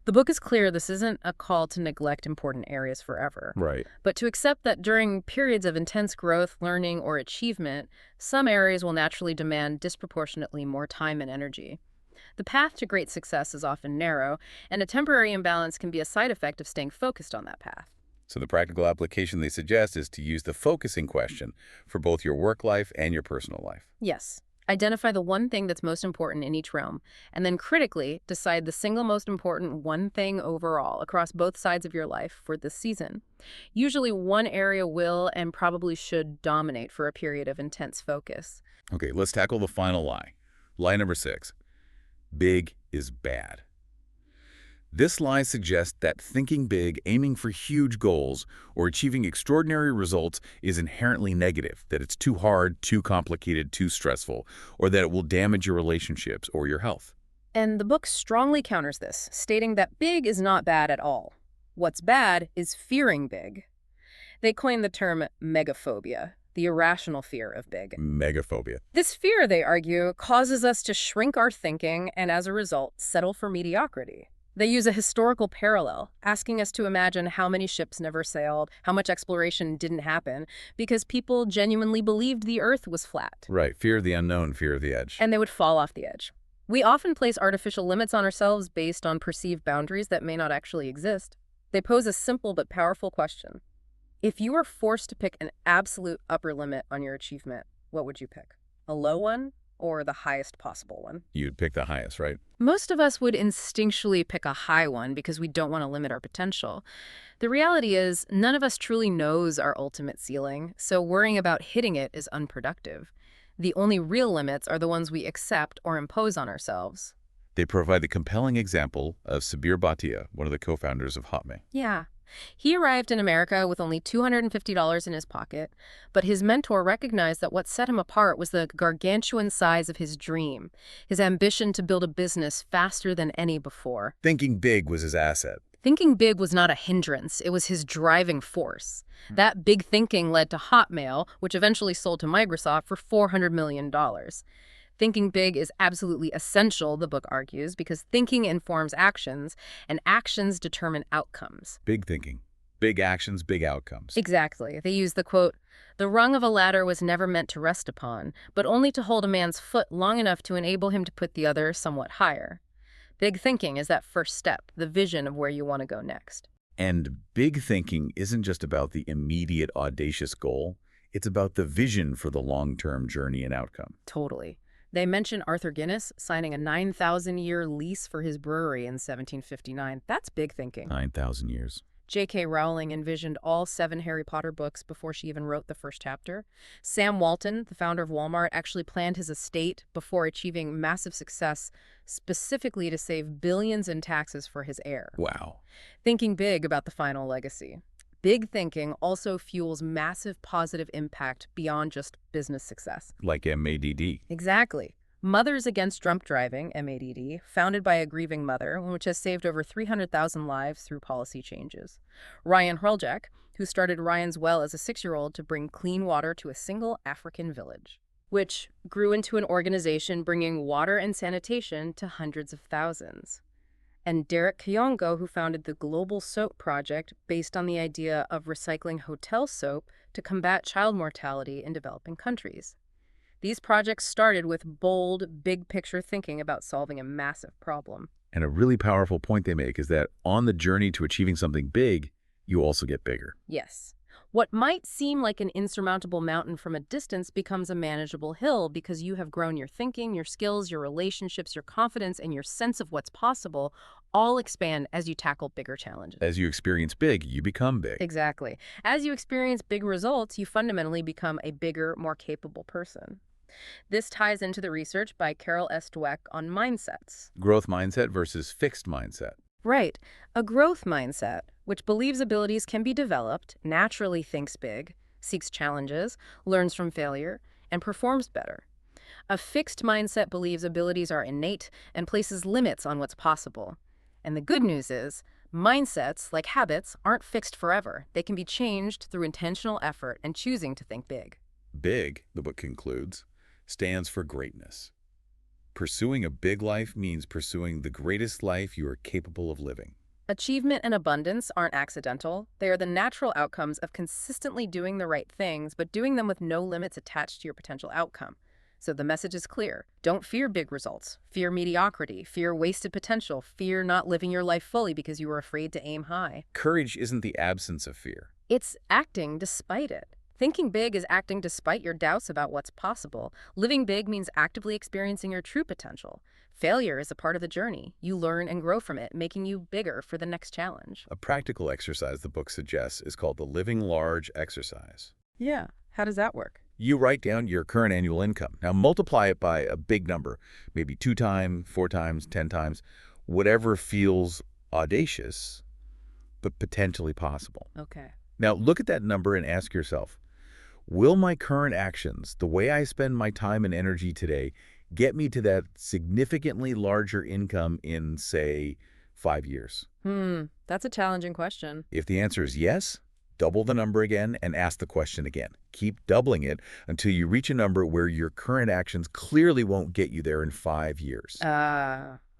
The book is clear this isn't a call to neglect important areas forever, Right. but to accept that during periods of intense growth, learning, or achievement, some areas will naturally demand disproportionately more time and energy. The path to great success is often narrow, and a temporary imbalance can be a side effect of staying focused on that path. So the practical application they suggest is to use the focusing question for both your work life and your personal life. Yes. Identify the one thing that's most important in each realm, and then critically decide the single most important one thing overall across both sides of your life for this season. Usually one area will and probably should dominate for a period of intense focus. Okay, let's tackle the final lie. Lie number 6. Big is bad. This lie suggests that thinking big, aiming for huge goals, or achieving extraordinary results is inherently negative, that it's too hard, too complicated, too stressful, or that it will damage your relationships or your health. And the book strongly counters this, stating that big is not bad at all. What's bad is fearing big. They coined the term megaphobia, the irrational fear of big. Megaphobia. This fear, they argue, causes us to shrink our thinking and, as a result, settle for mediocrity. They use a historical parallel, asking us to imagine how many ships never sailed, how much exploration didn't happen, because people genuinely believed the Earth was flat. Right. Fear of the unknown, fear of the edge. And they would fall off the edge. We often place artificial limits on ourselves based on perceived boundaries that may not actually exist. They pose a simple but powerful question. If you were forced to pick an absolute upper limit on your achievement, what would you pick? A low one or the highest possible one? You'd pick the highest, right? Most of us would instinctually pick a high one because we don't want to limit our potential. The reality is, none of us truly knows our ultimate ceiling, so worrying about hitting it is unproductive. The only real limits are the ones we accept or impose on ourselves. They provide the compelling example of Sabir Bhatia, one of the co-founders of Hotmail. Yeah. He arrived in America with only $250 in his pocket, but his mentor recognized that what set him apart was the gargantuan size of his dream, his ambition to build a business faster than any before. Thinking big was his asset. Thinking big was not a hindrance, it was his driving force. That big thinking led to Hotmail, which eventually sold to Microsoft for $400 million. Thinking big is absolutely essential, the book argues, because thinking informs actions, and actions determine outcomes. Big thinking. Big actions, big outcomes. Exactly. They use the quote, "The rung of a ladder was never meant to rest upon, but only to hold a man's foot long enough to enable him to put the other somewhat higher." Big thinking is that first step, the vision of where you want to go next. And big thinking isn't just about the immediate audacious goal. It's about the vision for the long-term journey and outcome. Totally. They mention Arthur Guinness signing a 9,000-year lease for his brewery in 1759. That's big thinking. 9,000 years. J.K. Rowling envisioned all 7 Harry Potter books before she even wrote the first chapter. Sam Walton, the founder of Walmart, actually planned his estate before achieving massive success, specifically to save billions in taxes for his heir. Wow. Thinking big about the final legacy. Big thinking also fuels massive positive impact beyond just business success. Like MADD. Exactly. Mothers Against Drunk Driving, MADD, founded by a grieving mother, which has saved over 300,000 lives through policy changes. Ryan Hurljack, who started Ryan's Well as a 6-year-old to bring clean water to a single African village, which grew into an organization bringing water and sanitation to hundreds of thousands. And Derek Kayongo, who founded the Global Soap Project based on the idea of recycling hotel soap to combat child mortality in developing countries. These projects started with bold, big-picture thinking about solving a massive problem. And a really powerful point they make is that on the journey to achieving something big, you also get bigger. Yes. What might seem like an insurmountable mountain from a distance becomes a manageable hill because you have grown your thinking, your skills, your relationships, your confidence, and your sense of what's possible all expand as you tackle bigger challenges. As you experience big, you become big. Exactly. As you experience big results, you fundamentally become a bigger, more capable person. This ties into the research by Carol S. Dweck on mindsets. Growth mindset versus fixed mindset. Right. A growth mindset, which believes abilities can be developed, naturally thinks big, seeks challenges, learns from failure, and performs better. A fixed mindset believes abilities are innate and places limits on what's possible. And the good news is, mindsets, like habits, aren't fixed forever. They can be changed through intentional effort and choosing to think big. Big, the book concludes, stands for greatness. Pursuing a big life means pursuing the greatest life you are capable of living. Achievement and abundance aren't accidental. They are the natural outcomes of consistently doing the right things, but doing them with no limits attached to your potential outcome. So the message is clear. Don't fear big results. Fear mediocrity. Fear wasted potential. Fear not living your life fully because you are afraid to aim high. Courage isn't the absence of fear. It's acting despite it. Thinking big is acting despite your doubts about what's possible. Living big means actively experiencing your true potential. Failure is a part of the journey. You learn and grow from it, making you bigger for the next challenge. A practical exercise the book suggests is called the Living Large exercise. Yeah. How does that work? You write down your current annual income. Now multiply it by a big number, maybe 2 times, 4 times, 10 times, whatever feels audacious, but potentially possible. Okay. Now, look at that number and ask yourself, will my current actions, the way I spend my time and energy today, get me to that significantly larger income in, say, 5 years? That's a challenging question. If the answer is yes, double the number again and ask the question again. Keep doubling it until you reach a number where your current actions clearly won't get you there in 5 years.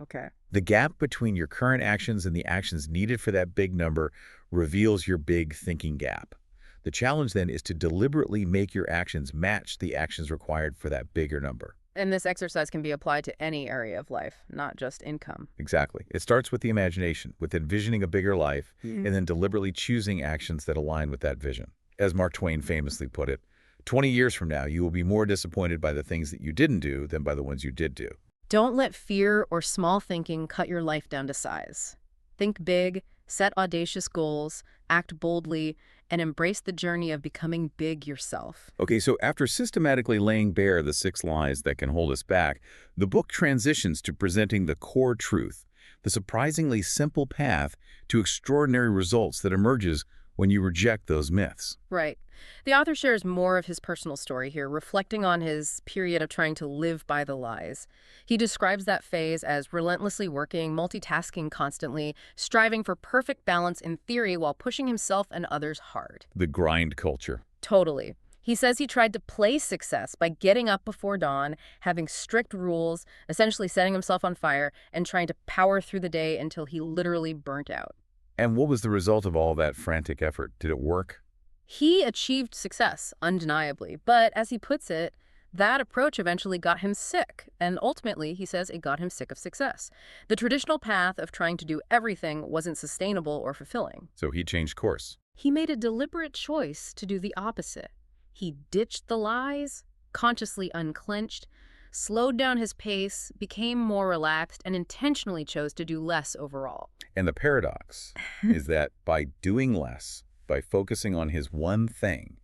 Okay. The gap between your current actions and the actions needed for that big number reveals your big thinking gap. The challenge then is to deliberately make your actions match the actions required for that bigger number. And this exercise can be applied to any area of life, not just income. Exactly. It starts with the imagination, with envisioning a bigger life, and then deliberately choosing actions that align with that vision. As Mark Twain famously put it, 20 years from now, you will be more disappointed by the things that you didn't do than by the ones you did do. Don't let fear or small thinking cut your life down to size. Think big, set audacious goals, act boldly, and embrace the journey of becoming big yourself. Okay, so after systematically laying bare the 6 lies that can hold us back, the book transitions to presenting the core truth, the surprisingly simple path to extraordinary results that emerges when you reject those myths. Right. The author shares more of his personal story here, reflecting on his period of trying to live by the lies. He describes that phase as relentlessly working, multitasking constantly, striving for perfect balance in theory while pushing himself and others hard. The grind culture. Totally. He says he tried to play success by getting up before dawn, having strict rules, essentially setting himself on fire, and trying to power through the day until he literally burnt out. And what was the result of all that frantic effort? Did it work? He achieved success, undeniably, but as he puts it, that approach eventually got him sick, and ultimately, he says, it got him sick of success. The traditional path of trying to do everything wasn't sustainable or fulfilling. So he changed course. He made a deliberate choice to do the opposite. He ditched the lies, consciously unclenched, slowed down his pace, became more relaxed, and intentionally chose to do less overall. And the paradox is that by doing less, by focusing on his one thing,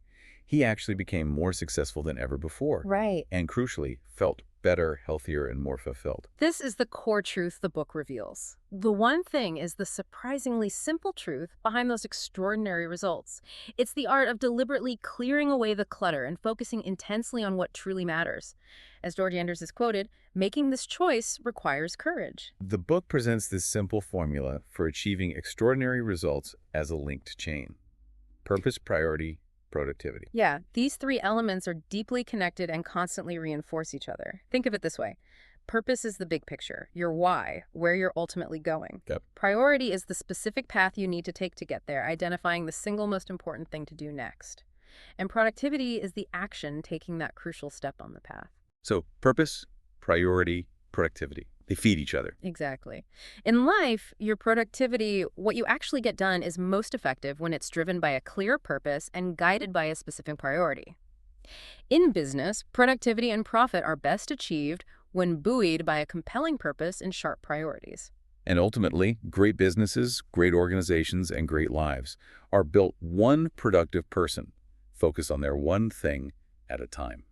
he actually became more successful than ever before. Right. And crucially, felt better, healthier, and more fulfilled. This is the core truth the book reveals. The one thing is the surprisingly simple truth behind those extraordinary results. It's the art of deliberately clearing away the clutter and focusing intensely on what truly matters. As George Anders is quoted, making this choice requires courage. The book presents this simple formula for achieving extraordinary results as a linked chain. Purpose, priority, productivity. Yeah, these 3 elements are deeply connected and constantly reinforce each other. Think of it this way. Purpose is the big picture, your why, where you're ultimately going. Yep. Priority is the specific path you need to take to get there, identifying the single most important thing to do next. And productivity is the action taking that crucial step on the path. So purpose, priority, productivity. They feed each other. Exactly. In life, your productivity, what you actually get done, is most effective when it's driven by a clear purpose and guided by a specific priority. In business, productivity and profit are best achieved when buoyed by a compelling purpose and sharp priorities. And ultimately, great businesses, great organizations, and great lives are built one productive person, focused on their one thing at a time.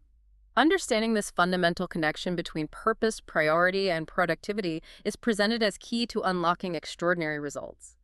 Understanding this fundamental connection between purpose, priority, and productivity is presented as key to unlocking extraordinary results.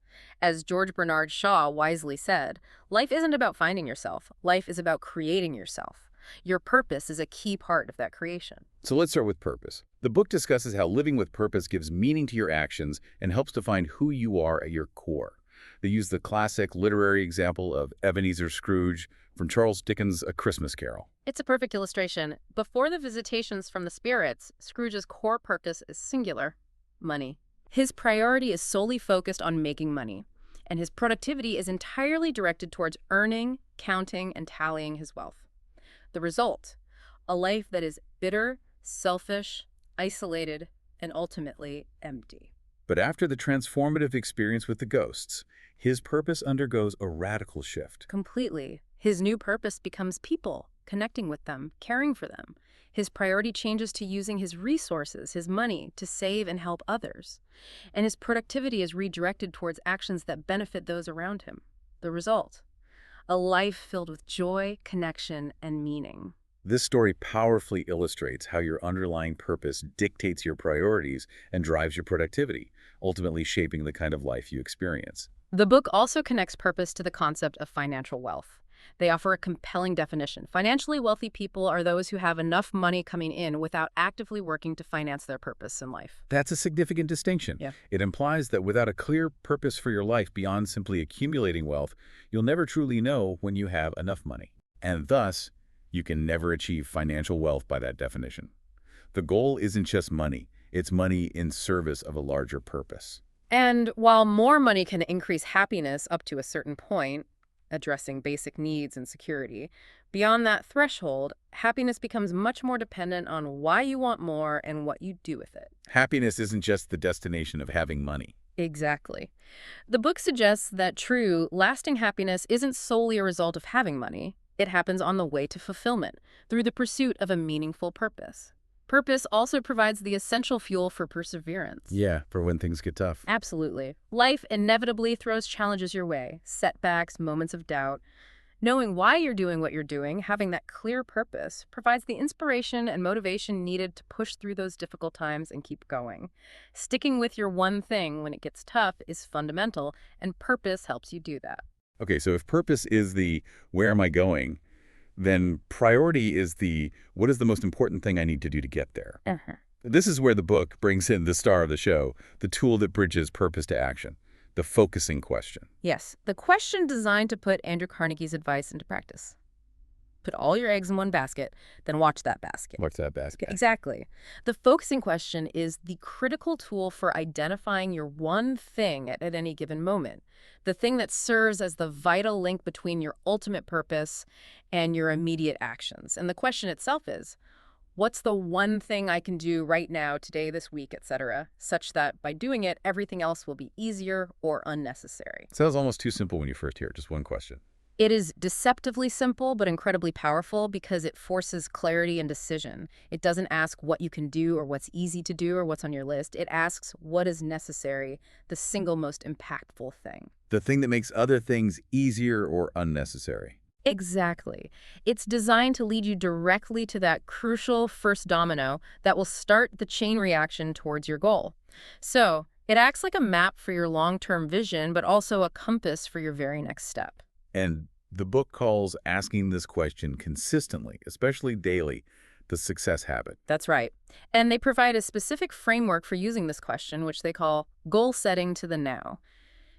As George Bernard Shaw wisely said, life isn't about finding yourself. Life is about creating yourself. Your purpose is a key part of that creation. So let's start with purpose. The book discusses how living with purpose gives meaning to your actions and helps define who you are at your core. They use the classic literary example of Ebenezer Scrooge from Charles Dickens' A Christmas Carol. It's a perfect illustration. Before the visitations from the spirits, Scrooge's core purpose is singular: money. His priority is solely focused on making money, and his productivity is entirely directed towards earning, counting, and tallying his wealth. The result: a life that is bitter, selfish, isolated, and ultimately empty. But after the transformative experience with the ghosts, his purpose undergoes a radical shift. Completely. His new purpose becomes people, connecting with them, caring for them. His priority changes to using his resources, his money, to save and help others. And his productivity is redirected towards actions that benefit those around him. The result: a life filled with joy, connection, and meaning. This story powerfully illustrates how your underlying purpose dictates your priorities and drives your productivity, ultimately shaping the kind of life you experience. The book also connects purpose to the concept of financial wealth. They offer a compelling definition. Financially wealthy people are those who have enough money coming in without actively working to finance their purpose in life. That's a significant distinction. Yeah. It implies that without a clear purpose for your life beyond simply accumulating wealth, you'll never truly know when you have enough money. And thus, you can never achieve financial wealth by that definition. The goal isn't just money. It's money in service of a larger purpose. And while more money can increase happiness up to a certain point, addressing basic needs and security, beyond that threshold, happiness becomes much more dependent on why you want more and what you do with it. Happiness isn't just the destination of having money. Exactly. The book suggests that true, lasting happiness isn't solely a result of having money. It happens on the way to fulfillment, through the pursuit of a meaningful purpose. Purpose also provides the essential fuel for perseverance. Yeah, for when things get tough. Absolutely. Life inevitably throws challenges your way, setbacks, moments of doubt. Knowing why you're doing what you're doing, having that clear purpose, provides the inspiration and motivation needed to push through those difficult times and keep going. Sticking with your one thing when it gets tough is fundamental, and purpose helps you do that. Okay, so if purpose is the where am I going, then priority is the what is the most important thing I need to do to get there. This is where the book brings in the star of the show, the tool that bridges purpose to action, the focusing question. Yes, the question designed to put Andrew Carnegie's advice into practice. Put all your eggs in one basket, then watch that basket. What's that basket? Exactly. The focusing question is the critical tool for identifying your one thing at any given moment, the thing that serves as the vital link between your ultimate purpose and your immediate actions. And the question itself is, what's the one thing I can do right now, today, this week, etc., such that by doing it, everything else will be easier or unnecessary? Sounds almost too simple when you first hear it. Just one question. It is deceptively simple, but incredibly powerful because it forces clarity and decision. It doesn't ask what you can do or what's easy to do or what's on your list. It asks what is necessary, the single most impactful thing. The thing that makes other things easier or unnecessary. Exactly. It's designed to lead you directly to that crucial first domino that will start the chain reaction towards your goal. So, it acts like a map for your long-term vision, but also a compass for your very next step. And the book calls asking this question consistently, especially daily, the success habit. That's right. And they provide a specific framework for using this question, which they call goal setting to the now.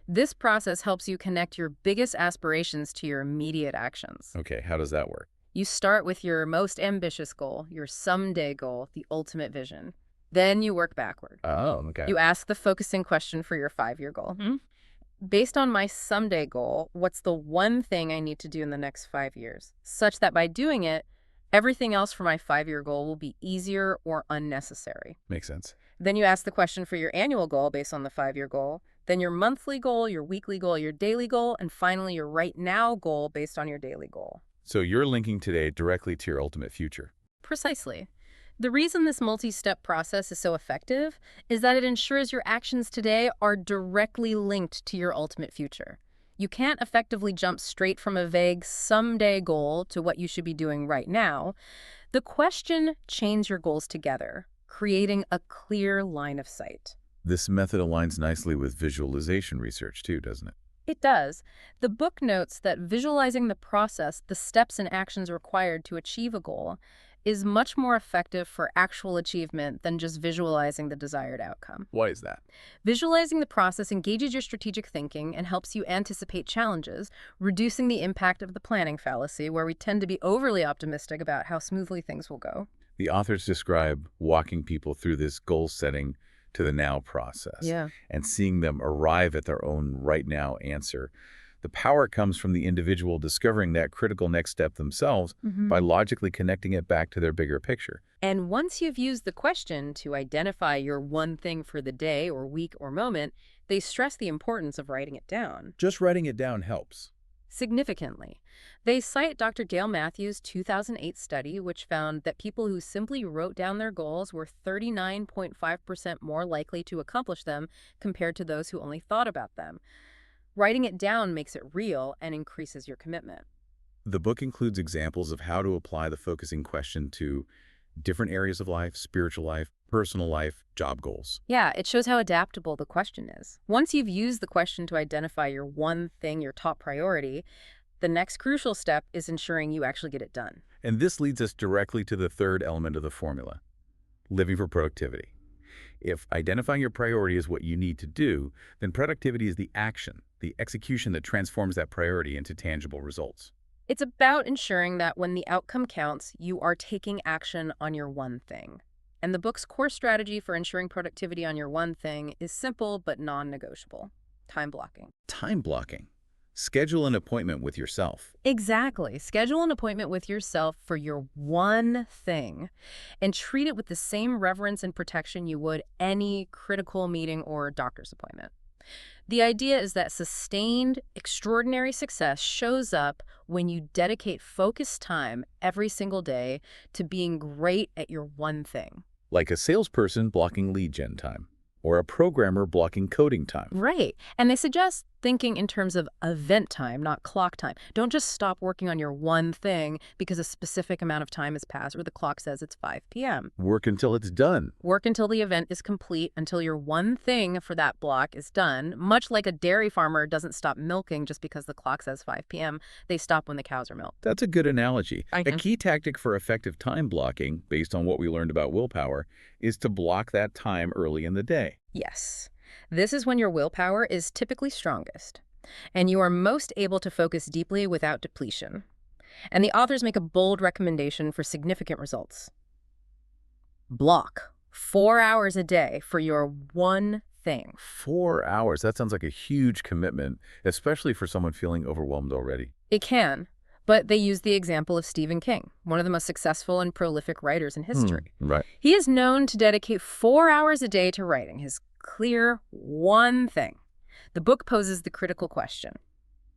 This process helps you connect your biggest aspirations to your immediate actions. Okay, how does that work? You start with your most ambitious goal, your someday goal, the ultimate vision. Then you work backward. Oh, okay. You ask the focusing question for your 5-year goal. Based on my someday goal, what's the one thing I need to do in the next 5 years, such that by doing it, everything else for my 5-year goal will be easier or unnecessary? Makes sense. Then you ask the question for your annual goal based on the 5-year goal, then your monthly goal, your weekly goal, your daily goal, and finally your right now goal based on your daily goal. So you're linking today directly to your ultimate future. Precisely. The reason this multi-step process is so effective is that it ensures your actions today are directly linked to your ultimate future. You can't effectively jump straight from a vague someday goal to what you should be doing right now. The question chains your goals together, creating a clear line of sight. This method aligns nicely with visualization research too, doesn't it? It does. The book notes that visualizing the process, the steps and actions required to achieve a goal, is much more effective for actual achievement than just visualizing the desired outcome. Why is that? Visualizing the process engages your strategic thinking and helps you anticipate challenges, reducing the impact of the planning fallacy, where we tend to be overly optimistic about how smoothly things will go. The authors describe walking people through this goal setting to the now process and seeing them arrive at their own right now answer. The power comes from the individual discovering that critical next step themselves by logically connecting it back to their bigger picture. And once you've used the question to identify your one thing for the day or week or moment, they stress the importance of writing it down. Just writing it down helps. Significantly. They cite Dr. Gail Matthews' 2008 study, which found that people who simply wrote down their goals were 39.5% more likely to accomplish them compared to those who only thought about them. Writing it down makes it real and increases your commitment. The book includes examples of how to apply the focusing question to different areas of life, spiritual life, personal life, job goals. Yeah, it shows how adaptable the question is. Once you've used the question to identify your one thing, your top priority, the next crucial step is ensuring you actually get it done. And this leads us directly to the third element of the formula, living for productivity. If identifying your priority is what you need to do, then productivity is the action, the execution that transforms that priority into tangible results. It's about ensuring that when the outcome counts, you are taking action on your one thing. And the book's core strategy for ensuring productivity on your one thing is simple but non-negotiable: time blocking. Time blocking. Schedule an appointment with yourself. Exactly. Schedule an appointment with yourself for your one thing and treat it with the same reverence and protection you would any critical meeting or doctor's appointment. The idea is that sustained, extraordinary success shows up when you dedicate focused time every single day to being great at your one thing. Like a salesperson blocking lead gen time, or a programmer blocking coding time. Right. And they suggest thinking in terms of event time, not clock time. Don't just stop working on your one thing because a specific amount of time has passed or the clock says it's 5 p.m. Work until it's done. Work until the event is complete, until your one thing for that block is done. Much like a dairy farmer doesn't stop milking just because the clock says 5 p.m. They stop when the cows are milked. That's a good analogy. A Mhm. key tactic for effective time blocking, based on what we learned about willpower, is to block that time early in the day. Yes. This is when your willpower is typically strongest, and you are most able to focus deeply without depletion. And the authors make a bold recommendation for significant results. Block 4 hours a day for your one thing. 4 hours. That sounds like a huge commitment, especially for someone feeling overwhelmed already. It can, but they use the example of Stephen King, one of the most successful and prolific writers in history. Right. He is known to dedicate 4 hours a day to writing his clear one thing. The book poses the critical question: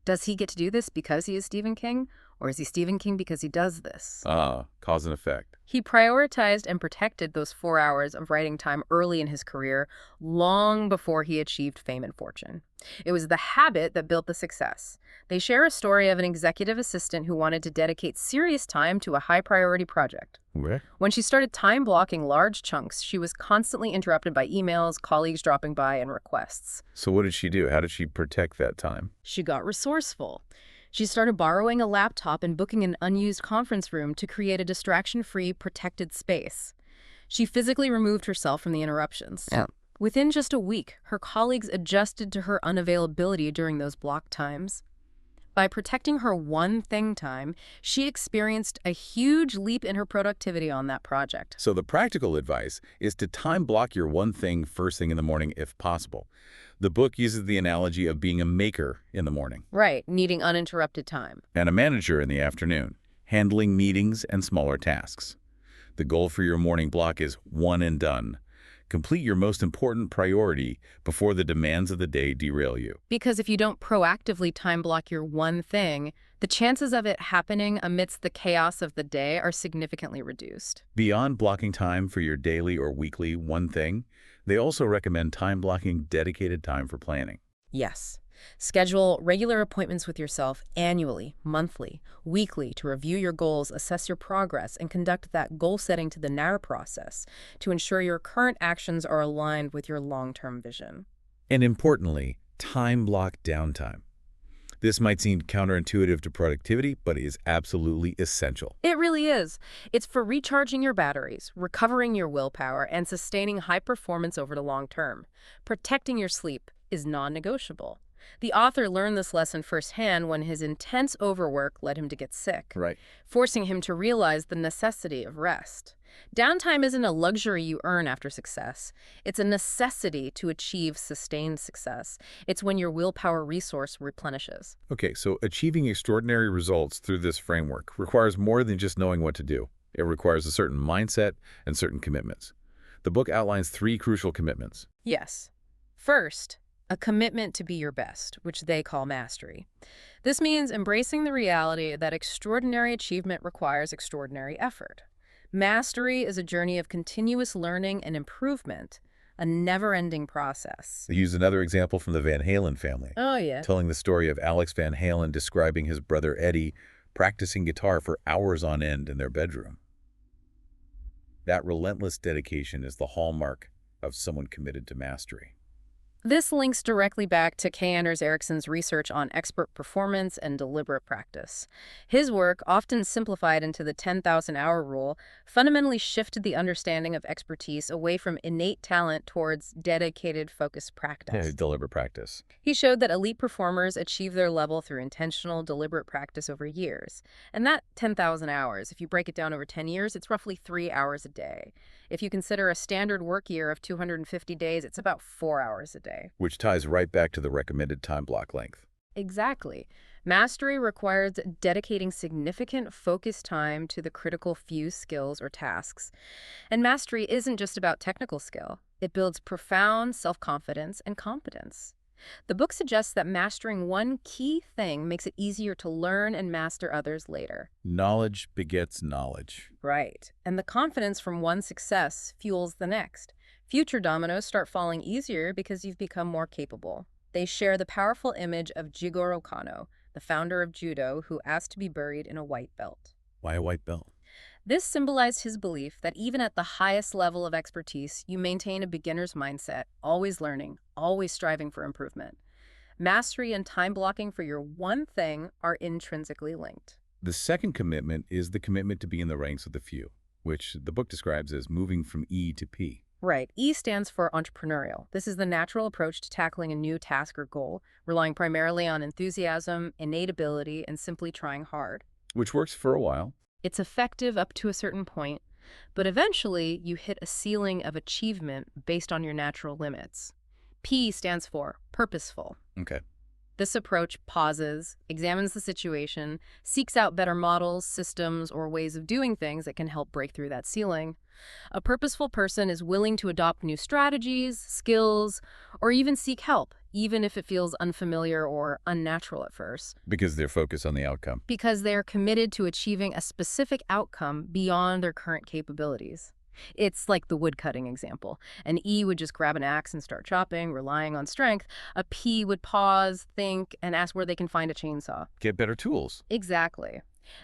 does he get to do this because he is Stephen King, or is he Stephen King because he does this? Cause and effect. He prioritized and protected those 4 hours of writing time early in his career, long before he achieved fame and fortune. It was the habit that built the success. They share a story of an executive assistant who wanted to dedicate serious time to a high-priority project. Where? When she started time blocking large chunks, she was constantly interrupted by emails, colleagues dropping by, and requests. So what did she do? How did she protect that time? She got resourceful. She started borrowing a laptop and booking an unused conference room to create a distraction-free, protected space. She physically removed herself from the interruptions. Yeah. Within just a week, her colleagues adjusted to her unavailability during those block times. By protecting her one thing time, she experienced a huge leap in her productivity on that project. So the practical advice is to time block your one thing first thing in the morning if possible. The book uses the analogy of being a maker in the morning. Right, needing uninterrupted time. And a manager in the afternoon, handling meetings and smaller tasks. The goal for your morning block is one and done. Complete your most important priority before the demands of the day derail you. Because if you don't proactively time block your one thing, the chances of it happening amidst the chaos of the day are significantly reduced. Beyond blocking time for your daily or weekly one thing, they also recommend time blocking dedicated time for planning. Yes. Schedule regular appointments with yourself annually, monthly, weekly to review your goals, assess your progress, and conduct that goal setting to the NAR process to ensure your current actions are aligned with your long-term vision. And importantly, time block downtime. This might seem counterintuitive to productivity, but it is absolutely essential. It really is. It's for recharging your batteries, recovering your willpower, and sustaining high performance over the long term. Protecting your sleep is non-negotiable. The author learned this lesson firsthand when his intense overwork led him to get sick, Right. forcing him to realize the necessity of rest. Downtime isn't a luxury you earn after success. It's a necessity to achieve sustained success. It's when your willpower resource replenishes. Okay, so achieving extraordinary results through this framework requires more than just knowing what to do. It requires a certain mindset and certain commitments. The book outlines 3 crucial commitments. Yes. First, a commitment to be your best, which they call mastery. This means embracing the reality that extraordinary achievement requires extraordinary effort. Mastery is a journey of continuous learning and improvement, a never-ending process. They use another example from the Van Halen family, Oh, yeah. telling the story of Alex Van Halen describing his brother Eddie practicing guitar for hours on end in their bedroom. That relentless dedication is the hallmark of someone committed to mastery. This links directly back to K. Anders Ericsson's research on expert performance and deliberate practice. His work, often simplified into the 10,000-hour rule, fundamentally shifted the understanding of expertise away from innate talent towards dedicated, focused practice. Deliberate practice. He showed that elite performers achieve their level through intentional, deliberate practice over years. And that 10,000 hours, if you break it down over 10 years, it's roughly 3 hours a day. If you consider a standard work year of 250 days, it's about 4 hours a day. Which ties right back to the recommended time block length. Exactly. Mastery requires dedicating significant focused time to the critical few skills or tasks. And mastery isn't just about technical skill. It builds profound self-confidence and competence. The book suggests that mastering one key thing makes it easier to learn and master others later. Knowledge begets knowledge. Right. And the confidence from one success fuels the next. Future dominoes start falling easier because you've become more capable. They share the powerful image of Jigoro Kano, the founder of judo, who asked to be buried in a white belt. Why a white belt? This symbolized his belief that even at the highest level of expertise, you maintain a beginner's mindset, always learning, always striving for improvement. Mastery and time blocking for your one thing are intrinsically linked. The second commitment is the commitment to be in the ranks of the few, which the book describes as moving from E to P. Right. E stands for entrepreneurial. This is the natural approach to tackling a new task or goal, relying primarily on enthusiasm, innate ability, and simply trying hard. Which works for a while. It's effective up to a certain point, but eventually you hit a ceiling of achievement based on your natural limits. P stands for purposeful. Okay. This approach pauses, examines the situation, seeks out better models, systems, or ways of doing things that can help break through that ceiling. A purposeful person is willing to adopt new strategies, skills, or even seek help, even if it feels unfamiliar or unnatural at first. Because they're focused on the outcome. Because they're committed to achieving a specific outcome beyond their current capabilities. It's like the woodcutting example. An E would just grab an axe and start chopping, relying on strength. A P would pause, think, and ask where they can find a chainsaw. Get better tools. Exactly.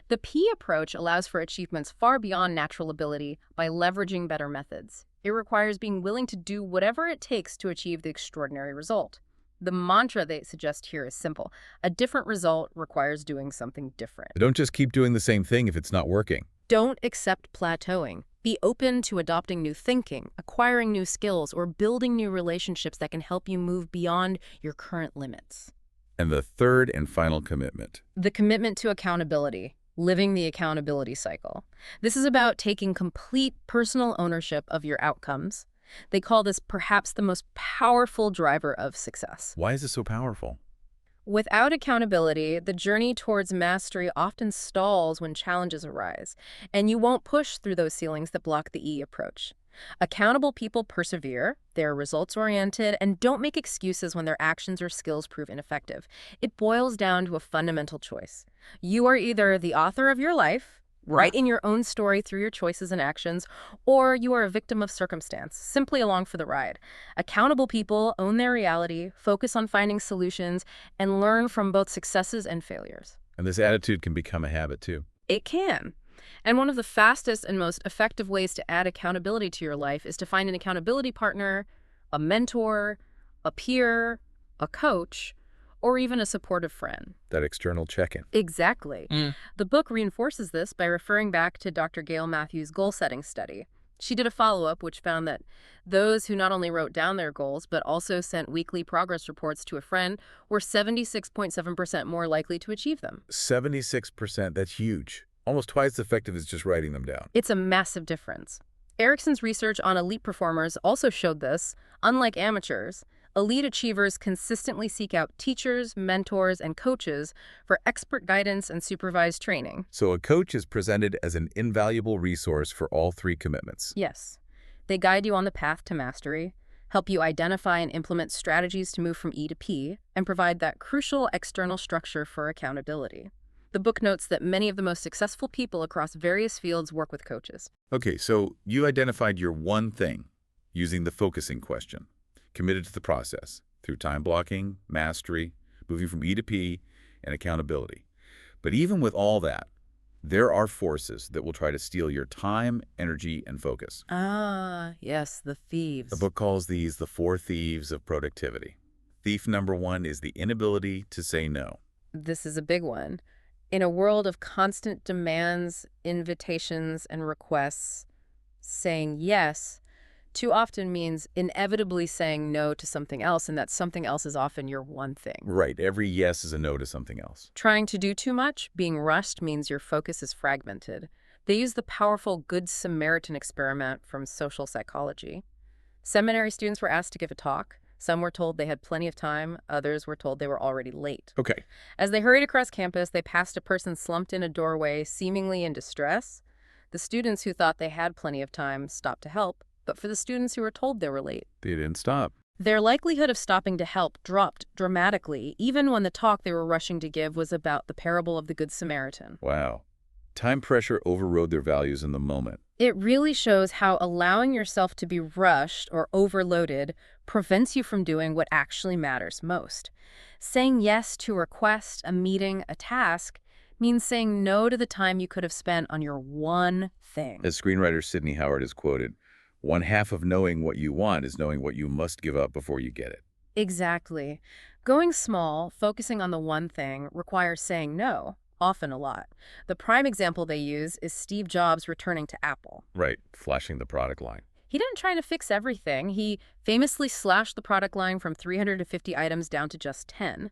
The P approach allows for achievements far beyond natural ability by leveraging better methods. It requires being willing to do whatever it takes to achieve the extraordinary result. The mantra they suggest here is simple. A different result requires doing something different. Don't just keep doing the same thing if it's not working. Don't accept plateauing. Be open to adopting new thinking, acquiring new skills, or building new relationships that can help you move beyond your current limits. And the third and final commitment. The commitment to accountability, living the accountability cycle. This is about taking complete personal ownership of your outcomes. They call this perhaps the most powerful driver of success. Why is it so powerful? Without accountability, the journey towards mastery often stalls when challenges arise, and you won't push through those ceilings that block the E approach. Accountable people persevere, they're results-oriented, and don't make excuses when their actions or skills prove ineffective. It boils down to a fundamental choice. You are either the author of your life, writing your own story through your choices and actions, or you are a victim of circumstance, simply along for the ride. Accountable people own their reality, focus on finding solutions, and learn from both successes and failures. And this attitude can become a habit too. It can. And one of the fastest and most effective ways to add accountability to your life is to find an accountability partner, a mentor, a peer, a coach, or even a supportive friend. That external check-in. Exactly. The book reinforces this by referring back to Dr. Gail Matthews' goal-setting study. She did a follow-up which found that those who not only wrote down their goals but also sent weekly progress reports to a friend were 76.7% more likely to achieve them. 76%, that's huge. Almost twice as effective as just writing them down. It's a massive difference. Ericsson's research on elite performers also showed this. Unlike amateurs, elite achievers consistently seek out teachers, mentors, and coaches for expert guidance and supervised training. So a coach is presented as an invaluable resource for all three commitments. Yes. They guide you on the path to mastery, help you identify and implement strategies to move from E to P, and provide that crucial external structure for accountability. The book notes that many of the most successful people across various fields work with coaches. Okay, so you identified your one thing using the focusing question. Committed to the process through time blocking, mastery, moving from E to P, and accountability. But even with all that, there are forces that will try to steal your time, energy, and focus. Ah, yes, the The thieves. book calls these the four thieves of productivity. Thief number one is the inability to say no. This is a big one. In a world of constant demands, invitations, and requests, saying yes too often means inevitably saying no to something else, and that something else is often your one thing. Right, every yes is a no to something else. Trying to do too much, being rushed, means your focus is fragmented. They use the powerful Good Samaritan experiment from social psychology. Seminary students were asked to give a talk. Some were told they had plenty of time, others were told they were already late. Okay, As they hurried across campus, they passed a person slumped in a doorway, seemingly in distress. The students who thought they had plenty of time stopped to help, but for the students who were told they were late, they didn't stop. their likelihood of stopping to help dropped dramatically, even when the talk they were rushing to give was about the parable of the Good Samaritan. Wow. Time pressure overrode their values in the moment. It really shows how allowing yourself to be rushed or overloaded prevents you from doing what actually matters most. Saying yes to a request, a meeting, a task means saying no to the time you could have spent on your one thing. As screenwriter Sidney Howard is quoted, one half of knowing what you want is knowing what you must give up before you get it. Exactly. Going small, focusing on the one thing, requires saying no, often a lot. The prime example they use is Steve Jobs returning to Apple. Right, flashing the product line. He didn't try to fix everything. He famously slashed the product line from 350 items down to just 10.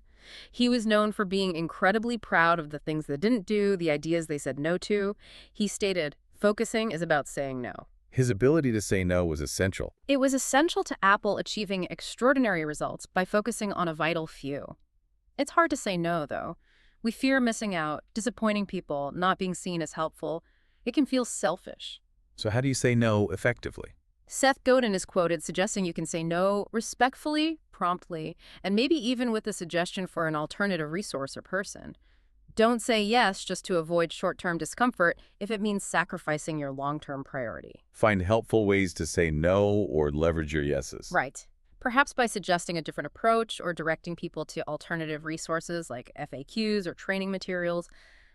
He was known for being incredibly proud of the things they didn't do, the ideas they said no to. He stated, "Focusing is about saying no." His ability to say no was essential. It was essential to Apple achieving extraordinary results by focusing on a vital few. It's hard to say no, though. We fear missing out, disappointing people, not being seen as helpful. It can feel selfish. So how do you say no effectively? Seth Godin is quoted suggesting you can say no respectfully, promptly, and maybe even with a suggestion for an alternative resource or person. Don't say yes just to avoid short-term discomfort if it means sacrificing your long-term priority. Find helpful ways to say no or leverage your yeses. Right. Perhaps by suggesting a different approach or directing people to alternative resources like FAQs or training materials.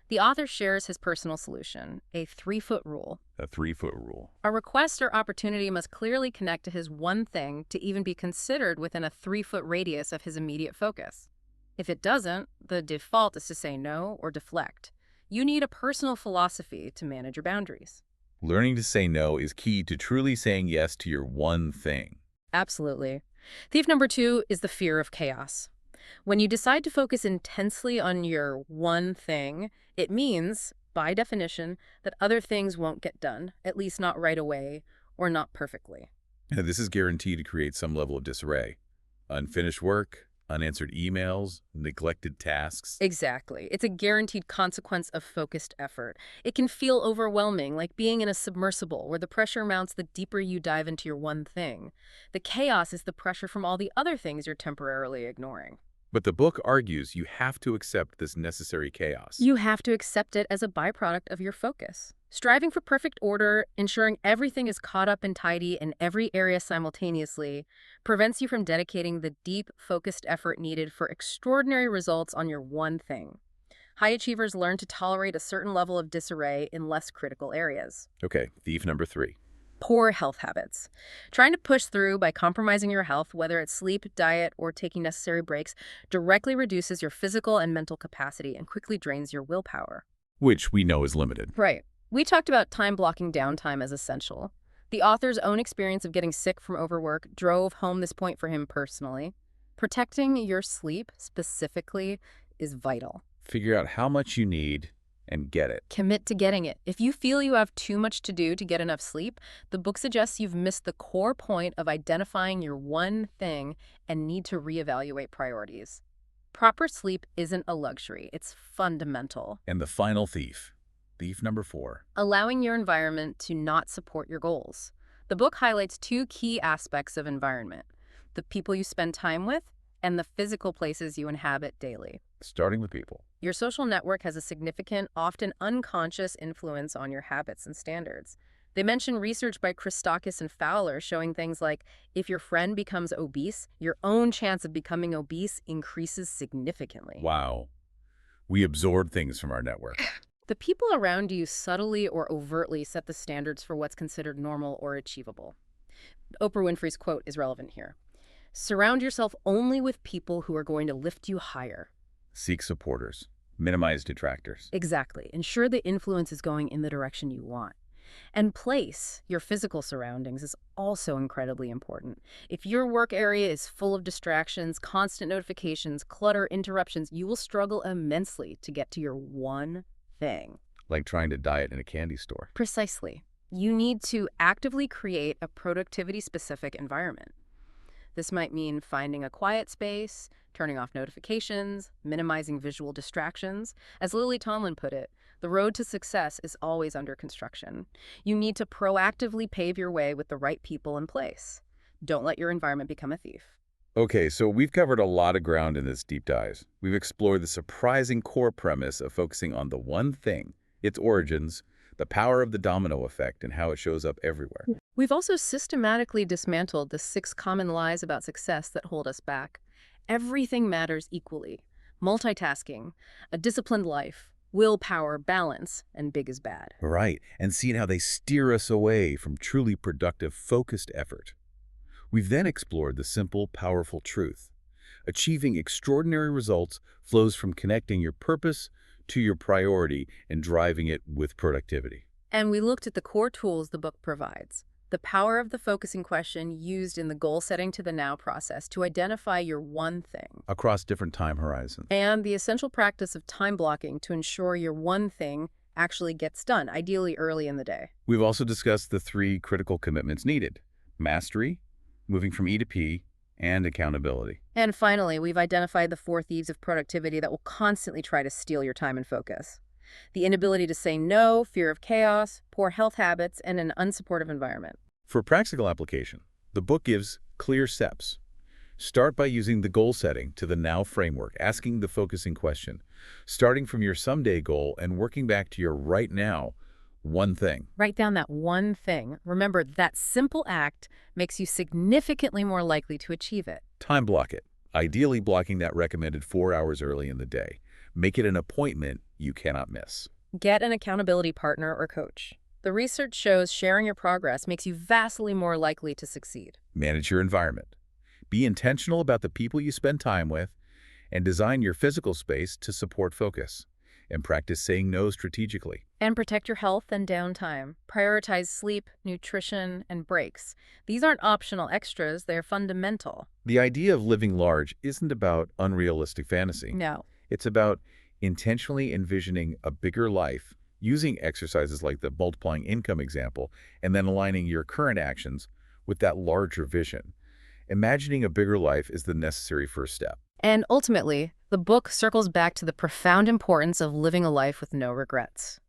The author shares his personal solution, a 3-foot rule. A 3-foot rule. A request or opportunity must clearly connect to his one thing to even be considered within a 3-foot radius of his immediate focus. If it doesn't, the default is to say no or deflect. You need a personal philosophy to manage your boundaries. Learning to say no is key to truly saying yes to your one thing. Absolutely. Thief number 2 is the fear of chaos. When you decide to focus intensely on your one thing, it means, by definition, that other things won't get done, at least not right away or not perfectly. And this is guaranteed to create some level of disarray. Unfinished work, unanswered emails, neglected tasks. Exactly. It's a guaranteed consequence of focused effort. It can feel overwhelming, like being in a submersible where the pressure mounts the deeper you dive into your one thing. The chaos is the pressure from all the other things you're temporarily ignoring. But the book argues you have to accept this necessary chaos. You have to accept it as a byproduct of your focus. Striving for perfect order, ensuring everything is caught up and tidy in every area simultaneously, prevents you from dedicating the deep, focused effort needed for extraordinary results on your one thing. High achievers learn to tolerate a certain level of disarray in less critical areas. Okay, thief number 3. Poor health habits. Trying to push through by compromising your health, whether it's sleep, diet, or taking necessary breaks, directly reduces your physical and mental capacity and quickly drains your willpower. Which we know is limited. Right. We talked about time blocking downtime as essential. The author's own experience of getting sick from overwork drove home this point for him personally. Protecting your sleep, specifically, is vital. Figure out how much you need and get it. Commit to getting it. If you feel you have too much to do to get enough sleep, the book suggests you've missed the core point of identifying your one thing and need to reevaluate priorities. Proper sleep isn't a luxury, it's fundamental. And the final thief. Thief number 4. Allowing your environment to not support your goals. The book highlights 2 key aspects of environment: the people you spend time with and the physical places you inhabit daily. Starting with people. Your social network has a significant, often unconscious influence on your habits and standards. They mention research by Christakis and Fowler showing things like if your friend becomes obese, your own chance of becoming obese increases significantly. Wow. We absorb things from our network. The people around you subtly or overtly set the standards for what's considered normal or achievable. Oprah Winfrey's quote is relevant here. Surround yourself only with people who are going to lift you higher. Seek supporters. Minimize detractors. Exactly. Ensure the influence is going in the direction you want. And place, your physical surroundings, is also incredibly important. If your work area is full of distractions, constant notifications, clutter, interruptions, you will struggle immensely to get to your one thing. Like trying to diet in a candy store. Precisely. You need to actively create a productivity-specific environment. This might mean finding a quiet space, turning off notifications, minimizing visual distractions. As Lily Tomlin put it, the road to success is always under construction. You need to proactively pave your way with the right people in place. Don't let your environment become a thief. Okay, so we've covered a lot of ground in this deep dive. We've explored the surprising core premise of focusing on the one thing, its origins, the power of the domino effect, and how it shows up everywhere. We've also systematically dismantled the 6 common lies about success that hold us back. Everything matters equally. Multitasking, a disciplined life, willpower, balance, and big is bad. Right, and seeing how they steer us away from truly productive, focused effort. We've then explored the simple, powerful truth. Achieving extraordinary results flows from connecting your purpose to your priority and driving it with productivity. And we looked at the core tools the book provides. The power of the focusing question used in the goal setting to the now process to identify your one thing. Across different time horizons. And the essential practice of time blocking to ensure your one thing actually gets done, ideally early in the day. We've also discussed the 3 critical commitments needed: mastery, moving from E to P, and accountability. And finally, we've identified the 4 thieves of productivity that will constantly try to steal your time and focus. The inability to say no, fear of chaos, poor health habits, and an unsupportive environment. For practical application, the book gives clear steps. Start by using the goal setting to the now framework, asking the focusing question, starting from your someday goal and working back to your right now one thing. Write down that one thing. Remember, that simple act makes you significantly more likely to achieve it. Time block it, ideally blocking that recommended 4 hours early in the day. Make it an appointment you cannot miss. Get an accountability partner or coach. The research shows sharing your progress makes you vastly more likely to succeed. Manage your environment. Be intentional about the people you spend time with, and design your physical space to support focus. And practice saying no strategically. And protect your health and downtime. Prioritize sleep, nutrition, and breaks. These aren't optional extras, they're fundamental. The idea of living large isn't about unrealistic fantasy. No. It's about intentionally envisioning a bigger life, using exercises like the multiplying income example, and then aligning your current actions with that larger vision. Imagining a bigger life is the necessary first step. And ultimately, the book circles back to the profound importance of living a life with no regrets.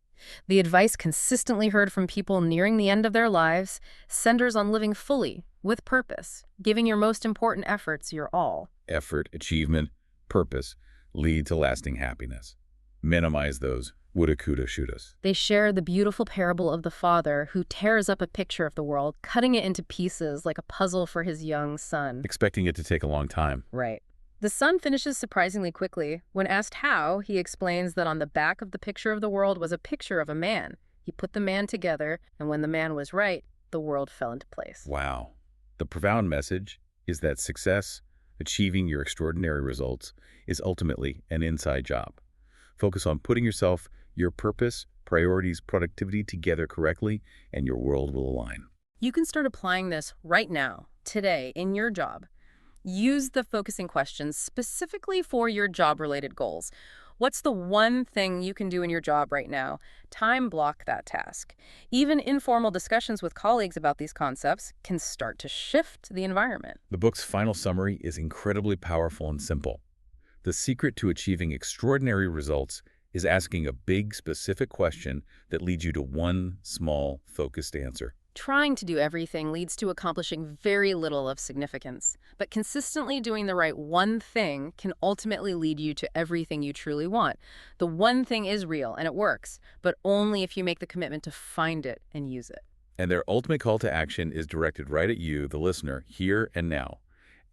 The advice consistently heard from people nearing the end of their lives centers on living fully, with purpose, giving your most important efforts your all. Effort, achievement, purpose lead to lasting happiness. Minimize those woulda, coulda, shouldas. They share the beautiful parable of the father who tears up a picture of the world, cutting it into pieces like a puzzle for his young son. Expecting it to take a long time. Right. The son finishes surprisingly quickly. When asked how, he explains that on the back of the picture of the world was a picture of a man. He put the man together, and when the man was right, the world fell into place. Wow. The profound message is that success, achieving your extraordinary results, is ultimately an inside job. Focus on putting yourself, your purpose, priorities, productivity together correctly, and your world will align. You can start applying this right now, today, in your job. Use the focusing questions specifically for your job-related goals. What's the one thing you can do in your job right now? Time block that task. Even informal discussions with colleagues about these concepts can start to shift the environment. The book's final summary is incredibly powerful and simple. The secret to achieving extraordinary results is asking a big, specific question that leads you to one small, focused answer. Trying to do everything leads to accomplishing very little of significance, but consistently doing the right one thing can ultimately lead you to everything you truly want. The one thing is real and it works, but only if you make the commitment to find it and use it. And their ultimate call to action is directed right at you, the listener, here and now.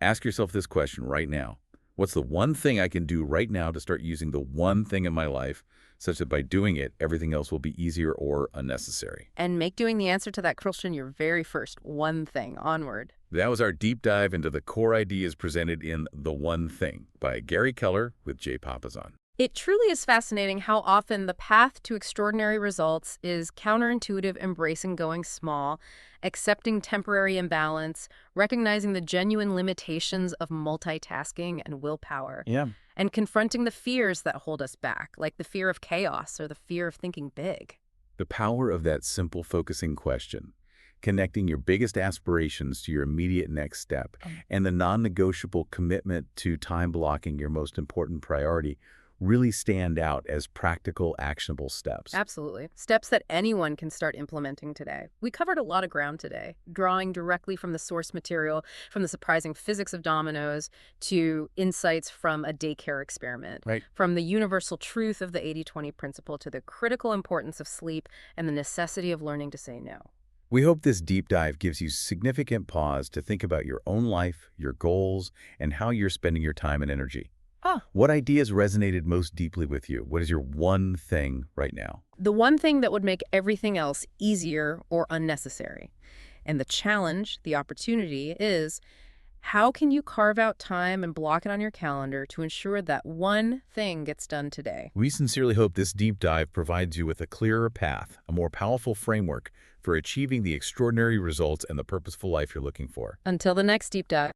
Ask yourself this question right now. What's the one thing I can do right now to start using the one thing in my life, such that by doing it, everything else will be easier or unnecessary? And make doing the answer to that question your very first one thing onward. That was our deep dive into the core ideas presented in The One Thing by Gary Keller with Jay Papasan. It truly is fascinating how often the path to extraordinary results is counterintuitive, embracing going small, accepting temporary imbalance, recognizing the genuine limitations of multitasking and willpower, Yeah. and confronting the fears that hold us back, like the fear of chaos or the fear of thinking big. The power of that simple focusing question, connecting your biggest aspirations to your immediate next step, and the non-negotiable commitment to time blocking your most important priority really stand out as practical, actionable steps. Absolutely. Steps that anyone can start implementing today. We covered a lot of ground today, drawing directly from the source material, from the surprising physics of dominoes to insights from a daycare experiment, Right. from the universal truth of the 80-20 principle to the critical importance of sleep and the necessity of learning to say no. We hope this deep dive gives you significant pause to think about your own life, your goals, and how you're spending your time and energy. What ideas resonated most deeply with you? What is your one thing right now? The one thing that would make everything else easier or unnecessary. And the challenge, the opportunity is, how can you carve out time and block it on your calendar to ensure that one thing gets done today? We sincerely hope this deep dive provides you with a clearer path, a more powerful framework for achieving the extraordinary results and the purposeful life you're looking for. Until the next deep dive.